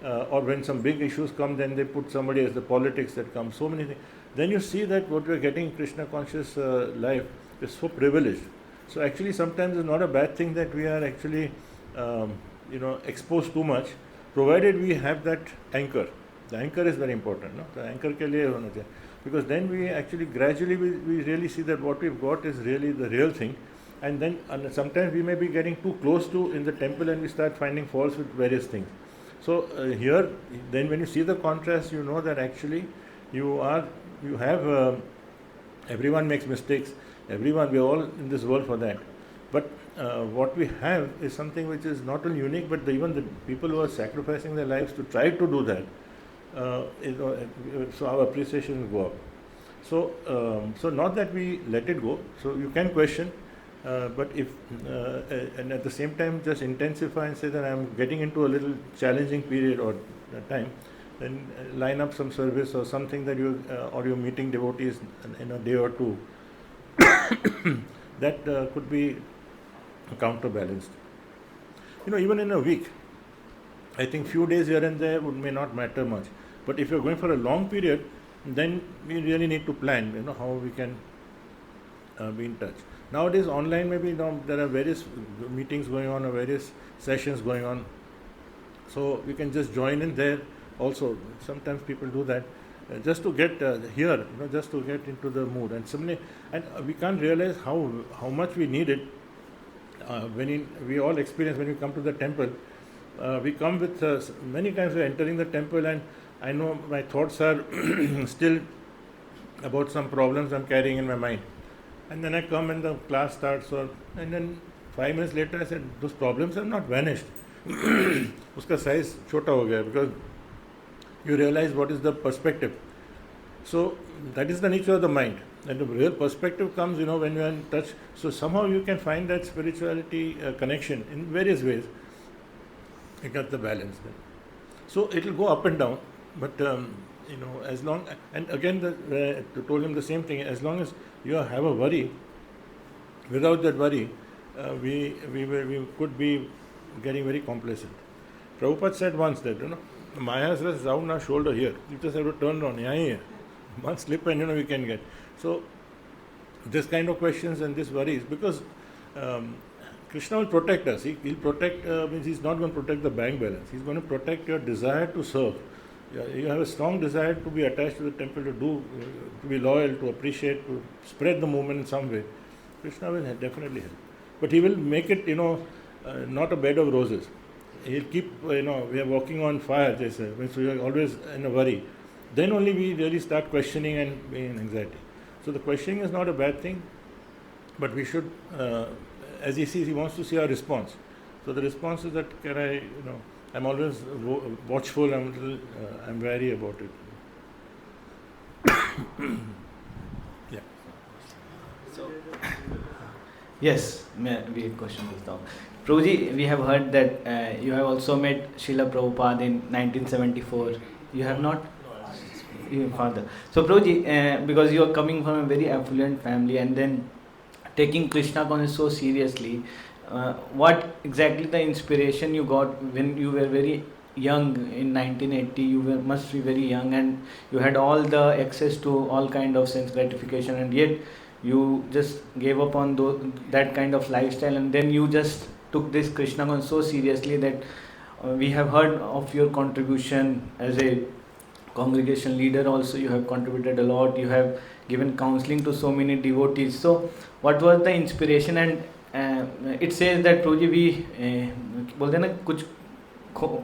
or when some big issues come, then they put somebody as the politics that comes, so many things. Then you see that what we are getting in Krishna conscious life is so privileged. So actually sometimes it's not a bad thing that we are actually, exposed too much, provided we have that anchor. The anchor is very important. No? The anchor ke liye hona chahiye. Because then we actually gradually we really see that what we've got is really the real thing. And then sometimes we may be getting too close to in the temple, and we start finding faults with various things. So here, then when you see the contrast, you know that actually everyone makes mistakes. We are all in this world for that. But what we have is something which is not only unique, but even the people who are sacrificing their lives to try to do that, so our appreciation will go up. So not that we let it go. So you can question, but if and at the same time just intensify and say that I am getting into a little challenging period or time, then line up some service or something that or you're meeting devotees in a day or two. That could be counterbalanced. Even in a week, I think few days here and there may not matter much. But if you're going for a long period, then we really need to plan, how we can be in touch. Nowadays, online maybe there are various meetings going on or various sessions going on. So we can just join in there also. Sometimes people do that. Just to get here, just to get into the mood, and similarly, and we can't realize how much we need it. We all experience when we come to the temple. We come with many times we're entering the temple, and I know my thoughts are still about some problems I'm carrying in my mind, and then I come and the class starts, and then 5 minutes later I said those problems have not vanished. Uska size chota ho gaya, because you realize what is the perspective. So that is the nature of the mind, and the real perspective comes when you are in touch. So somehow you can find that spirituality connection in various ways. You got the balance then. So it will go up and down, but as long, and again told him the same thing, as long as you have a worry, without that worry we could be getting very complacent. Prabhupada said once that Maya's is round our shoulder here. You just have to turn around. Yeah. One slip and we can get. So this kind of questions and this worries, because Krishna will protect us. He'll protect, means he's not going to protect the bank balance. He's going to protect your desire to serve. You have a strong desire to be attached to the temple, to be loyal, to appreciate, to spread the movement in some way. Krishna will definitely help. But he will make it, not a bed of roses. He'll keep, we are walking on fire, means we are always in a worry. Then only we really start questioning and being in anxiety. So the questioning is not a bad thing, but we should, as he sees, he wants to see our response. So the response is that, I'm always watchful, I'm wary about it. Yeah. So, yes, we have a question this time. Prabhuji, we have heard that you have also met Srila Prabhupada in 1974. You have not? Your father. So Prabhuji, because you are coming from a very affluent family and then taking Krishna consciousness so seriously, what exactly the inspiration you got when you were very young in 1980? You must be very young and you had all the access to all kind of sense gratification, and yet you just gave up on that kind of lifestyle, and then you just took this Krishna consciousness so seriously that we have heard of your contribution as a congregation leader. Also you have contributed a lot, you have given counseling to so many devotees. So what was the inspiration? And it says that Prabhuji, we बोलते हैं ना कुछ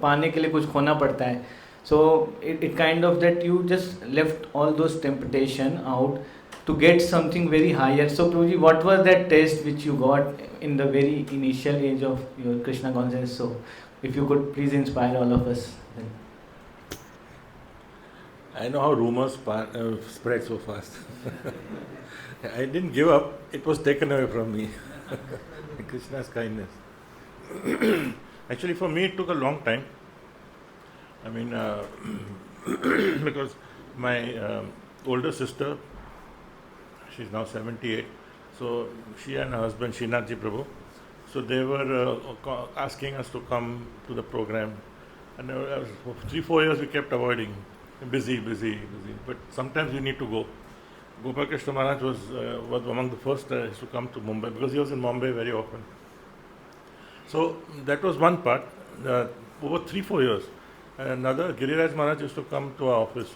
पाने के लिए कुछ खोना पड़ता है. So it kind of that you just left all those temptation out to get something very higher. So Prabhuji, what was that taste which you got in the very initial age of your Krishna consciousness? So if you could please inspire all of us. I know how rumors spread so fast. I didn't give up, it was taken away from me. Krishna's kindness. Actually, for me, it took a long time. I mean, because my older sister, she's now 78, so she and her husband, Srinathji Prabhu, so they were asking us to come to the program. And for 3-4 years we kept avoiding. Busy. But sometimes we need to go. Gopal Krishna Maharaj was among the first to come to Mumbai, because he was in Mumbai very often. So that was one part. Over 3-4 years. Another, Giriraj Maharaj used to come to our office.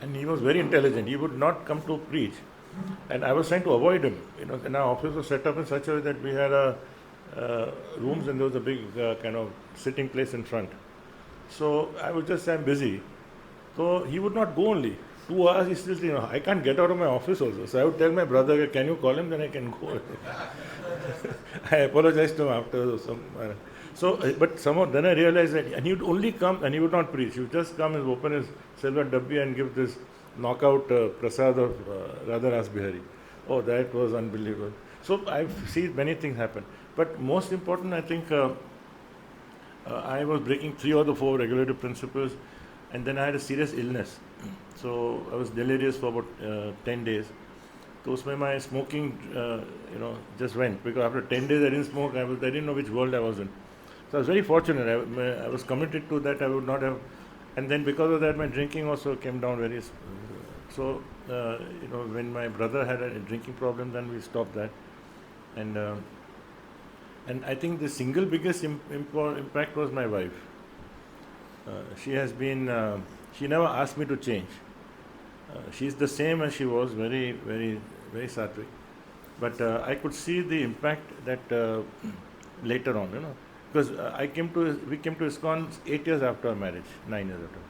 And he was very intelligent. He would not come to preach. And I was trying to avoid him. And our office was set up in such a way that we had rooms, and there was a big kind of sitting place in front. So I would just say I'm busy. So he would not go only. 2 hours he still, I can't get out of my office also. So I would tell my brother, can you call him, then I can go. I apologized to him after some. But somehow then I realized that, and he would only come and he would not preach. He would just come and open his silver dabbi and give this knockout prasad of Radha Ras Bihari. Oh, that was unbelievable. So I've seen many things happen. But most important, I think, I was breaking 3 or 4 regulative principles, and then I had a serious illness. So I was delirious for about 10 days. So my smoking, just went, because after 10 days I didn't smoke. I didn't know which world I was in. So I was very fortunate. I was committed to that. I would not have, and then because of that, my drinking also came down very. So when my brother had a drinking problem, then we stopped that, and I think the single biggest impact was my wife. She has been, she never asked me to change. She's the same as she was, very, very, very sattvic. But I could see the impact that later on, because we came to ISKCON 8 years after our marriage, 9 years after.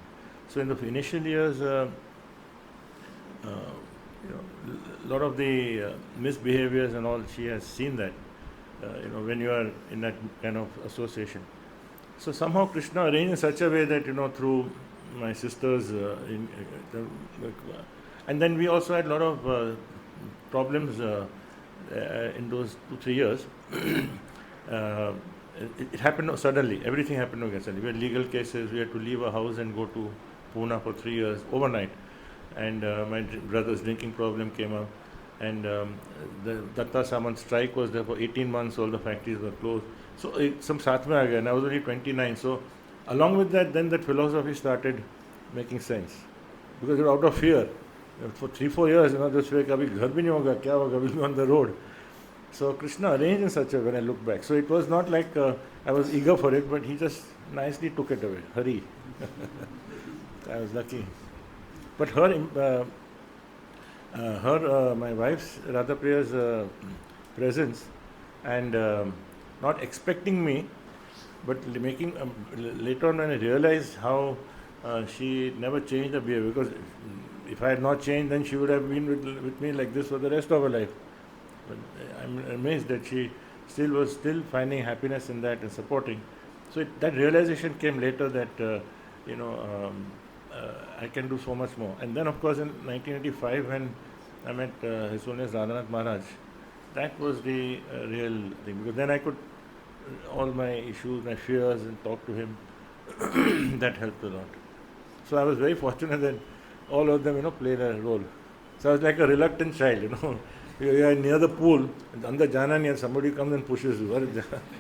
So in the initial years, a lot of the misbehaviors and all, she has seen that. When you are in that kind of association. So somehow Krishna arranged in such a way that, through my sisters, and then we also had a lot of problems in those 2-3 years. It happened suddenly. Everything happened suddenly. We had legal cases. We had to leave our house and go to Pune for 3 years overnight. And my brother's drinking problem came up. And the Datta Samant strike was there for 18 months. All the factories were closed. So some saath mein aa gaya, and I was only 29. So along with that, then that philosophy started making sense. Because you're out of fear. For 3-4 years, this way, kabhi ghar bhi nahi hoga, kya hoga, we'll be on the road. So Krishna arranged in such a way when I look back. So it was not like I was eager for it, but he just nicely took it away. Hurry. I was lucky. But my wife's Radha Priya's presence and not expecting me, but making later on when I realized how she never changed her behavior, because if I had not changed, then she would have been with me like this for the rest of her life. But I'm amazed that she was still finding happiness in that and supporting. So that realization came later that I can do so much more. And then of course in 1985 when I met His Holiness Radhanath Maharaj, that was the real thing, because then I could all my issues, my fears, and talk to him. That helped a lot. So I was very fortunate that all of them played a role. So I was like a reluctant child, You are near the pool, and under jana nahi, somebody comes and pushes you.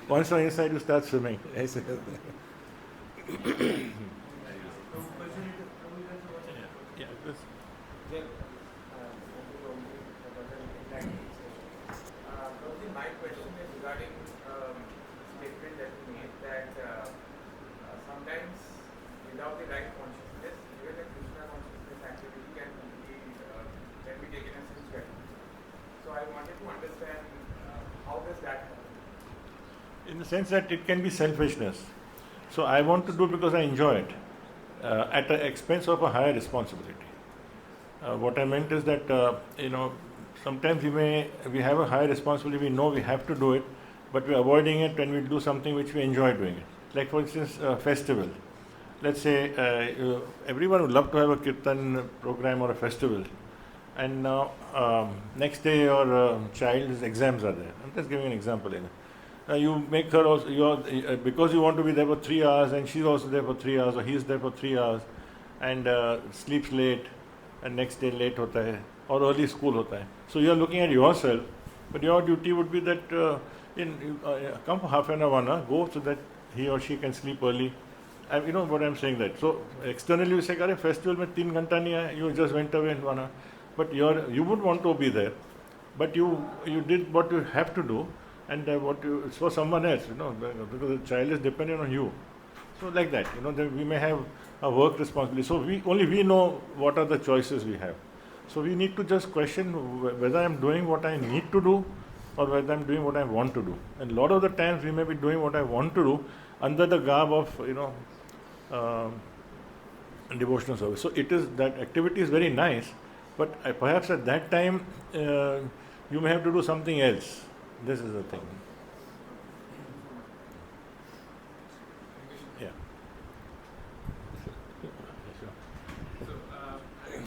Once you're inside, you start swimming. My question is regarding statement that you made that sometimes without the right consciousness, even a Krishna consciousness activity can be taken as sensual. So I wanted to understand how does that happen? In the sense that it can be selfishness. So I want to do because I enjoy it at the expense of a higher responsibility. What I meant is that sometimes we have a higher responsibility. We know we have to do it, but we're avoiding it when we do something which we enjoy doing it. Like for instance, a festival. Let's say everyone would love to have a kirtan program or a festival, and now next day your child's exams are there. I'm just giving an example. You make her also because you want to be there for 3 hours, and she's also there for 3 hours, or he's there for 3 hours, and sleeps late, and next day late hota hai, or early school hota hai. So you are looking at yourself, but your duty would be that come for half an hour, 1 hour, go so that he or she can sleep early. You know what I'm saying that. So externally you say, "Arey, festival mein 3 ghanta nahi hai, you just went away in 1 hour." But you would want to be there, but you did what you have to do, and it's for someone else, because the child is dependent on you. So like that, that we may have a work responsibility. So we know what are the choices we have. So we need to just question whether I'm doing what I need to do, or whether I'm doing what I want to do. And a lot of the times we may be doing what I want to do under the garb of devotional service. So it is that activity is very nice, but perhaps at that time you may have to do something else. This is the thing. Yeah. So, thank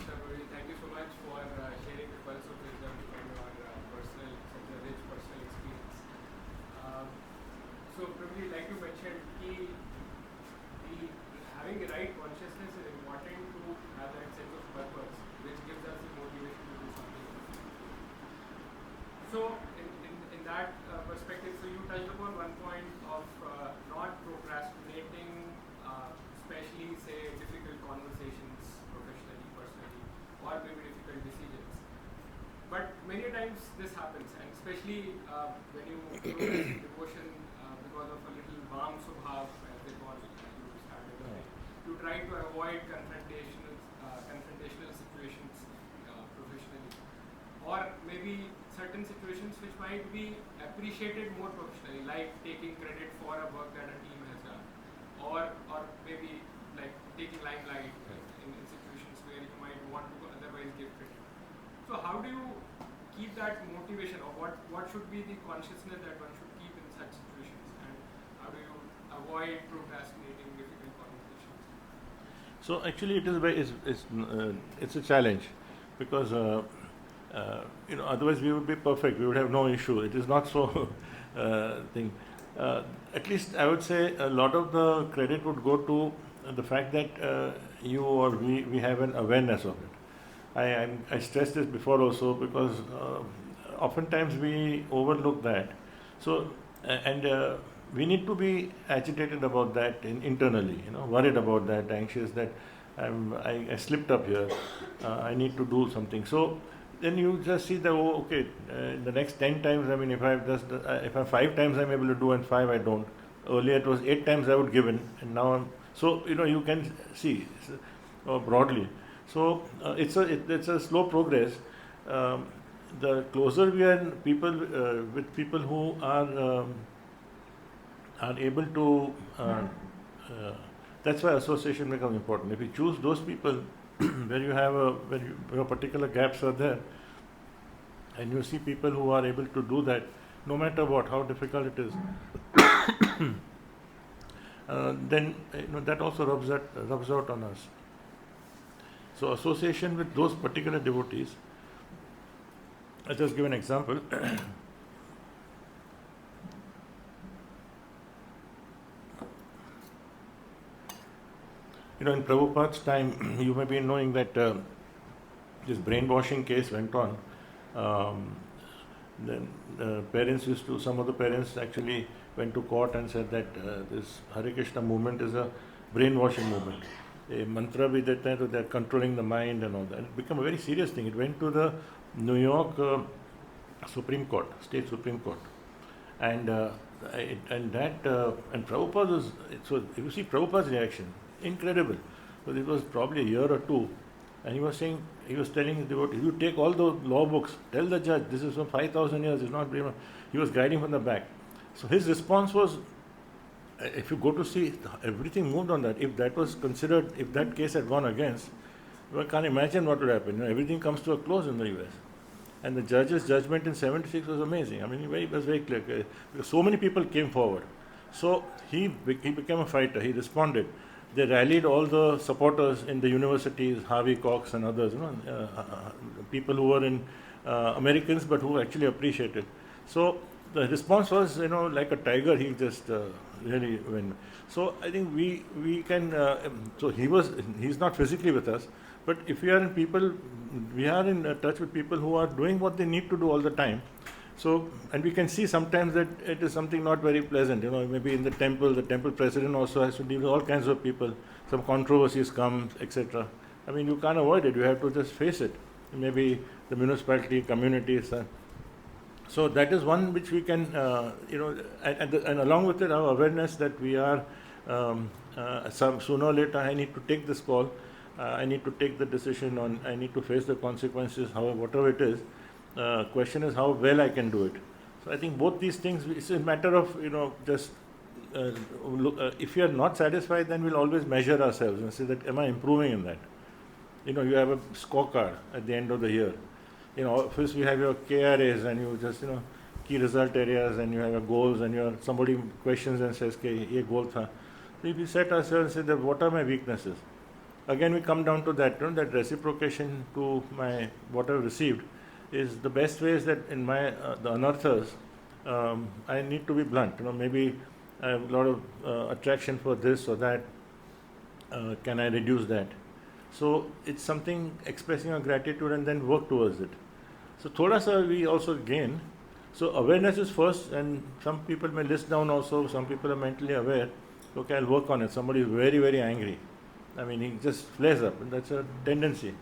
you so much for sharing the pulse of wisdom from your personal, such a rich personal experience. So, Prabhuji, like you mentioned, having the right consciousness is important to have that sense of purpose, which gives us the motivation to do something. So, in that perspective, so you touched upon one point of not procrastinating, especially say difficult conversations professionally, personally, or maybe difficult decisions. But many times this happens, and especially when you do this devotion because of a little Vam Subhav, as they call it, you started doing, you try to avoid confrontational situations professionally, or maybe certain situations which might be appreciated more professionally, like taking credit for a work that a team has done, or maybe like taking limelight in situations where you might want to otherwise give credit. So how do you keep that motivation, or what should be the consciousness that one should keep in such situations, and how do you avoid procrastinating difficult conversations? So actually, it's a challenge, because otherwise we would be perfect. We would have no issue. It is not so thing. At least I would say a lot of the credit would go to the fact that you or we have an awareness of it. I stressed this before also, because oftentimes we overlook that. So we need to be agitated about that internally, worried about that, anxious that I slipped up here, I need to do something. So then you just see that, oh, okay, the next 10 times, I mean, if I 5 times I'm able to do and 5 I don't. Earlier it was 8 times I would give in, and now so you can see broadly. So it's a slow progress. The closer we are with people who are able to, that's why association becomes important. If you choose those people where your particular gaps are there, and you see people who are able to do that, no matter what, how difficult it is, then that also rubs out on us. So association with those particular devotees. I'll just give an example. In Prabhupada's time, you may be knowing that this brainwashing case went on. Then some of the parents actually went to court and said that this Hare Krishna movement is a brainwashing movement. A mantra bhi dete hain, so they are controlling the mind and all that. It became a very serious thing. It went to the New York Supreme Court, State Supreme Court, and Prabhupada was. So if you see Prabhupada's reaction, incredible. So it was probably a year or two, and he was telling his devotees, you take all the law books, tell the judge, this is from 5,000 years, it's not Brahma. He was guiding from the back. So his response was, if you go to see, everything moved on that. If that was considered, if that case had gone against, one can't imagine what would happen. Everything comes to a close in the US. And the judge's judgment in 76 was amazing. I mean, it was very clear. Because so many people came forward. So he became a fighter. He responded. They rallied all the supporters in the universities, Harvey Cox and others, people who were in Americans but who actually appreciated. So the response was, like a tiger. He just really went. So I think we can. So he's not physically with us, but if we are in touch with people who are doing what they need to do all the time. So, and we can see sometimes that it is something not very pleasant. Maybe in the temple president also has to deal with all kinds of people. Some controversies come, etc. I mean, you can't avoid it. You have to just face it. Maybe the municipality, communities. So that is one which we can, and along with it, our awareness that we are, sooner or later, I need to take this call. I need to take the decision I need to face the consequences, whatever it is. Question is how well I can do it. So I think both these things, it's a matter of, just if you are not satisfied, then we'll always measure ourselves and say that, am I improving in that? You have a scorecard at the end of the year. First we have your KRAs and you just, key result areas, and you have your goals, and somebody questions and says, okay, ye goal tha. So if we set ourselves and say that what are my weaknesses? Again, we come down to that, that reciprocation to what I've received. Is the best way is that in my the anarthas, I need to be blunt. Maybe I have a lot of attraction for this or that. Can I reduce that? So it's something expressing our gratitude and then work towards it. So thoda sa we also gain. So awareness is first, and some people may list down also. Some people are mentally aware. Okay, I'll work on it. Somebody is very, very angry. I mean, he just flares up, and that's a tendency.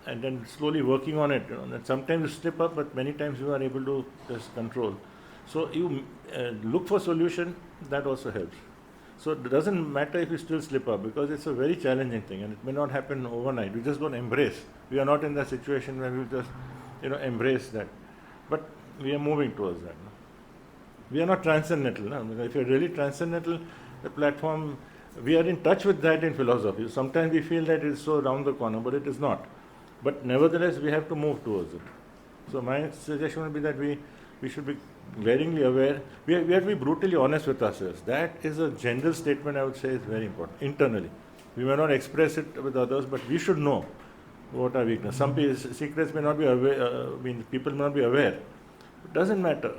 And then slowly working on it. And sometimes you slip up, but many times you are able to just control. So you look for solution, that also helps. So it doesn't matter if you still slip up, because it's a very challenging thing, and it may not happen overnight. We just don't embrace. We are not in that situation where we just, embrace that. But we are moving towards that. We are not transcendental. No? If you're really transcendental, the platform, we are in touch with that in philosophy. Sometimes we feel that it's so round the corner, but it is not. But nevertheless, we have to move towards it. So my suggestion would be that we should be glaringly aware. We have to be brutally honest with ourselves. That is a general statement I would say is very important. Internally. We may not express it with others, but we should know what our weakness. Some secrets may not be aware, people may not be aware. It doesn't matter.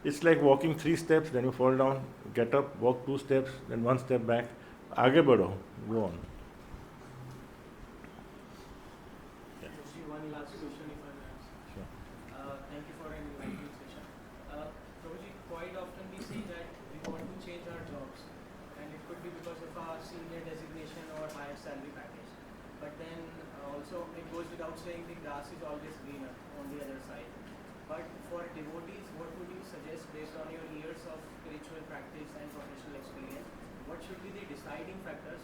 It's like walking 3 steps, then you fall down, get up, walk 2 steps, then 1 step back. Aage badho, go on. One last question, if I may ask. Sure. Thank you for an enlightening session. Prabhuji, quite often we see that we want to change our jobs, and it could be because of our senior designation or higher salary package. But then also it goes without saying the grass is always greener on the other side. But for devotees, what would you suggest based on your years of spiritual practice and professional experience? What should be the deciding factors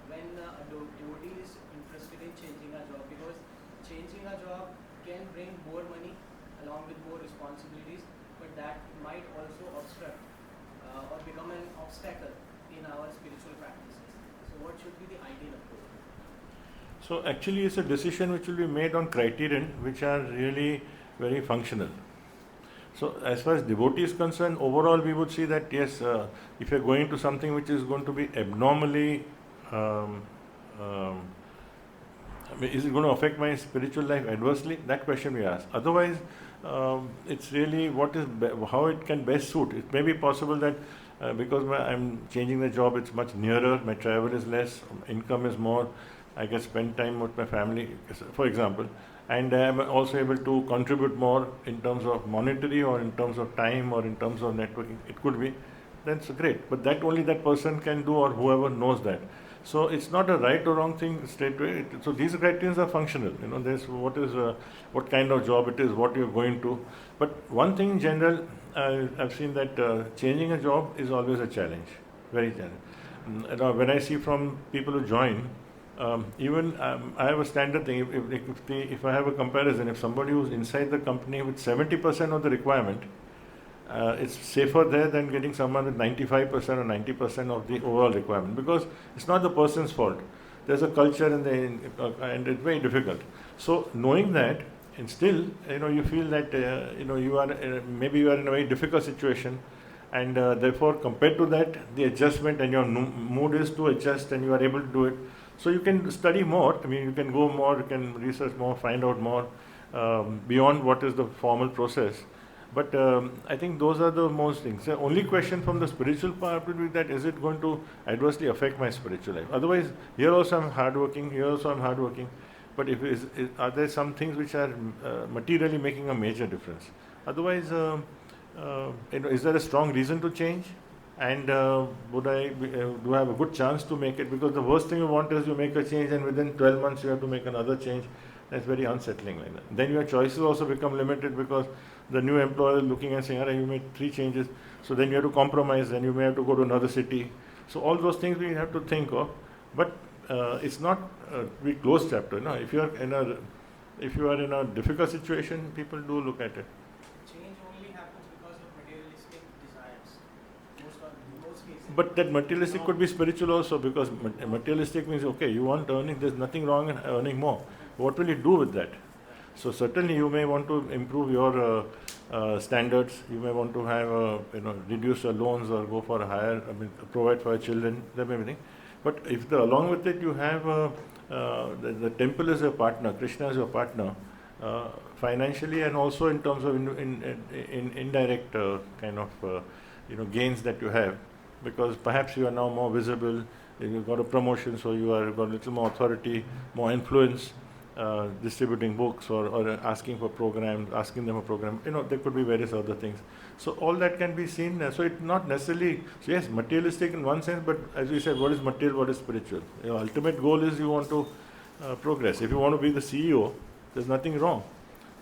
when a devotee is interested in changing a job? Because changing a job can bring more money along with more responsibilities, but that might also obstruct or become an obstacle in our spiritual practices. So what should be the ideal approach? So actually it's a decision which will be made on criterion which are really very functional. So as far as devotee is concerned, overall we would see that yes, if you're going to something which is going to be abnormally, is it going to affect my spiritual life adversely? That question we ask. Otherwise, it's really how it can best suit. It may be possible that because I'm changing the job, it's much nearer, my travel is less, income is more, I can spend time with my family, for example, and I'm also able to contribute more in terms of monetary or in terms of time or in terms of networking. It could be. That's great. But that only that person can do, or whoever knows that. So it's not a right or wrong thing straight away. So these criteria are functional. There's what kind of job it is, what you're going to. But one thing in general, I've seen that changing a job is always a challenge, very challenge. When I see from people who join, I have a standard thing. If I have a comparison, if somebody who's inside the company with 70% of the requirement, it's safer there than getting someone with 95% or 90% of the overall requirement, because it's not the person's fault. There's a culture and it's very difficult. So knowing that, and still, you feel that you are maybe you are in a very difficult situation, and therefore compared to that, the adjustment and your mood is to adjust, and you are able to do it. So you can study more. I mean, you can go more, you can research more, find out more beyond what is the formal process. But I think those are the most things. The only question from the spiritual part would be that is it going to adversely affect my spiritual life? Otherwise, here also I'm hardworking, but are there some things which are materially making a major difference? Otherwise, is there a strong reason to change? And do I have a good chance to make it? Because the worst thing you want is you make a change and within 12 months you have to make another change. That's very unsettling like that. Then your choices also become limited, because the new employer is looking and saying, you made 3 changes. So then you have to compromise, then you may have to go to another city. So all those things we have to think of. But it's not a closed chapter. No? If you are in a difficult situation, people do look at it. Change only happens because of materialistic desires. Most cases. But that materialistic could be spiritual also, because materialistic means, okay, you want earning, there's nothing wrong in earning more. What will you do with that? So certainly you may want to improve your standards. You may want to have reduce your loans or go for a higher, provide for your children, that everything. But if along with it you have the temple is your partner, Krishna is your partner, financially and also in terms of in indirect kind of gains that you have, because perhaps you are now more visible, you've got a promotion, so you are got a little more authority, more influence, distributing books or asking for programs, asking them a program. There could be various other things. So all that can be seen. So it's not necessarily, so yes, materialistic in one sense, but as we said, what is material, what is spiritual? Your ultimate goal is you want to progress. If you want to be the CEO, there's nothing wrong.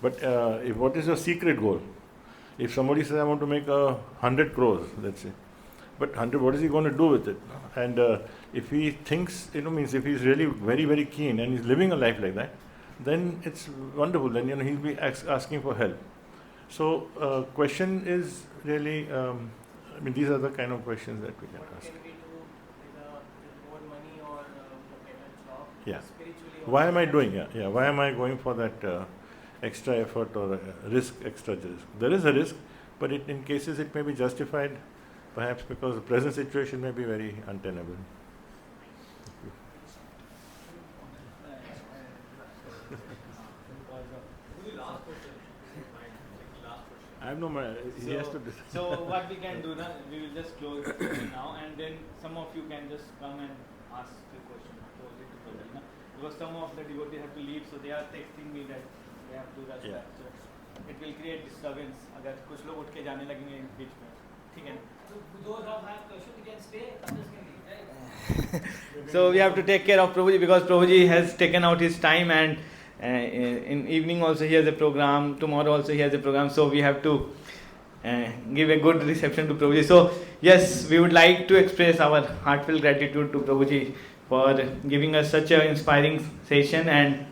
But what is your secret goal? If somebody says, I want to make 100 crores, let's say, but 100, what is he going to do with it? And if he thinks, means if he's really very, very keen and he's living a life like that, then it's wonderful. Then, he'll be asking for help. So, question is really, these are the kind of questions that we can ask. What can we do with more money or a better job? Yeah. Spiritually. Why am I doing? Yeah. Why am I going for that extra effort or extra risk? There is a risk, but in cases it may be justified, perhaps because the present situation may be very untenable. I have no mind. He has to decide. So what we can do now, we will just close now, and then some of you can just come and ask the question. Because some of the devotees have to leave, so they are texting me that they have to rush back. So it will create disturbance अगर कुछ लोग उठ के जाने लगेंगे बीच में. So those who have questions can stay, others can leave, right? So we have to take care of Prabhuji because Prabhuji has taken out his time, and in evening also he has a program, tomorrow also he has a program, so we have to give a good reception to Prabhuji. So yes, we would like to express our heartfelt gratitude to Prabhuji for giving us such a inspiring session, and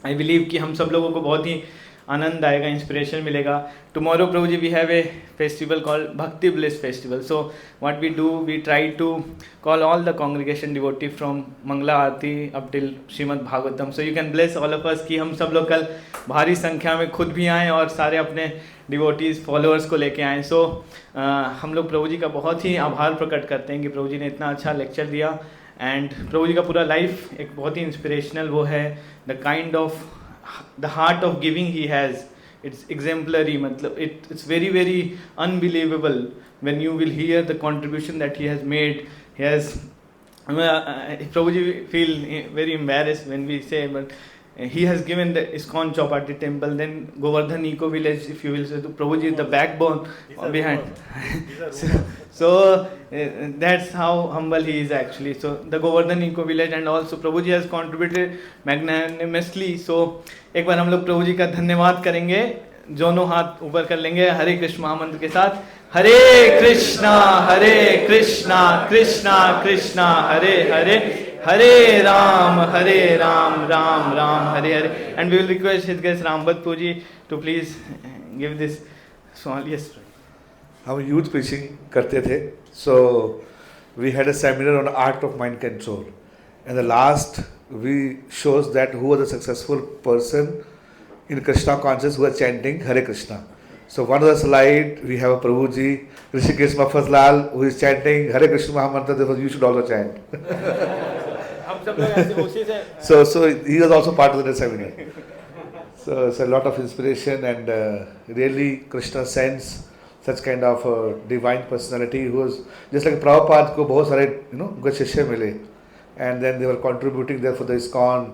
I believe कि हम सब लोगों को बहुत ही आनंद आएगा, inspiration मिलेगा. Tomorrow, Prabhuji, we have a festival called Bhakti Bliss Festival. So what we do, we try to call all the congregation devotee from Mangala Aarti up till Srimad Bhagavatam. So you can bless all of us कि हम सब लोग कल भारी संख्या में खुद भी आएँ और सारे अपने डिवोटीज़ फॉलोअर्स को लेके आएँ. सो हम लोग प्रभु जी का बहुत ही आभार प्रकट करते हैं कि प्रभु जी ने इतना अच्छा लेक्चर दिया, एंड प्रभु जी का पूरा लाइफ एक बहुत ही इंस्पिरेशनल वो है. The kind of the heart of giving he has, it's exemplary. Matlab, it's very very unbelievable when you will hear the contribution that he has made. He has Prabhuji feel very embarrassed when we say, but he has given the ISKCON Chowpatty temple, then Govardhan Eco Village, if you will say, Prabhuji is the backbone behind. So that's how humble he is actually. So the Govardhan Eco Village, and also Prabhuji has contributed magnanimously. So एक बार हम लोग प्रभु जी का धन्यवाद करेंगे, दोनों हाथ ऊपर कर लेंगे हरे कृष्ण महामंत्र के साथ. हरे कृष्णा कृष्णा कृष्णा हरे हरे, हरे Ram Ram Ram Hare Hare. And we will request his guest Rambhat Puji to please give this small. Yes. हम यूथ preaching करते थे, so we had a seminar on art of mind control, and the last we shows that who was a successful person in Krishna consciousness who are chanting Hare Krishna. So one of the slide we have a Prabhuji, Rishikesh Mafazlal, who is chanting Hare Krishna Mahamantra. Therefore you should also chant. So he was also part of the seminar. So it's a lot of inspiration, and really Krishna sends such kind of divine personality who was just like Prabhupada को बहुत सारे उनके शिष्य मिले, and then they were contributing there for the ISKCON,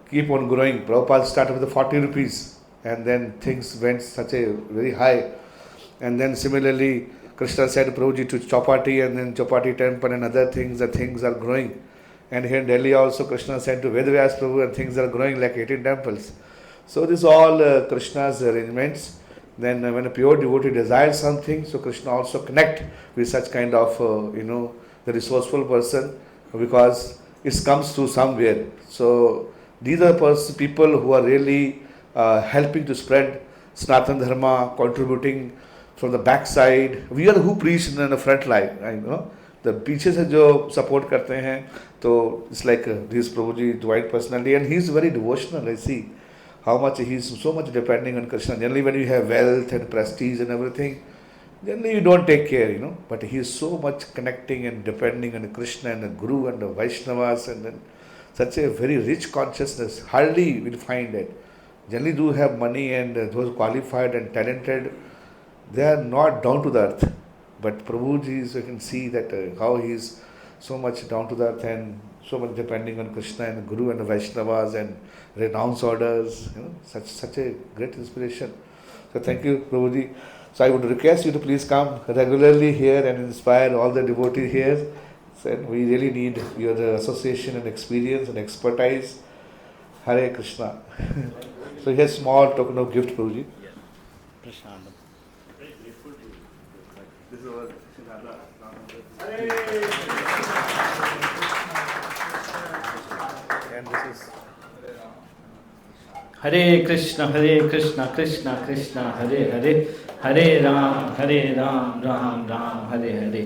keep on growing. Prabhupada started with the 40 rupees, and then things went such a very high, and then similarly Krishna said Prabhuji to Chowpatty, and then Chowpatty temple and other things, the things are growing. And here in Delhi also Krishna sent to Vedavyas Prabhu, and things are growing like 18 temples. So this all Krishna's arrangements. Then when a pure devotee desires something, so Krishna also connect with such kind of the resourceful person, because it comes through somewhere. So these are people who are really helping to spread Sanatana Dharma, contributing from the backside. We are who preach in the front line. The पीछे से जो support करते हैं, तो it's like this Prabhuji divine personality, and he is very devotional. I see how much he is so much depending on Krishna. Generally when you have wealth and prestige and everything, generally you don't take care, but he is so much connecting and depending on Krishna and the Guru and the Vaishnavas, and then such a very rich consciousness. Hardly will find it. Generally do have money, and those qualified and talented, they are not down to the earth. But Prabhuji is, you can see that how he is so much down to the earth and so much depending on Krishna and the Guru and the Vaishnavas and renounce orders. Such a great inspiration. So thank you, Prabhuji. So I would request you to please come regularly here and inspire all the devotees here. So we really need your association and experience and expertise. Hare Krishna. So here's small token of gift, Prabhuji. Krishna. This is our and this is Hare Krishna Krishna Krishna Hare Hare, Hare Ram Ram Ram Hare Hare.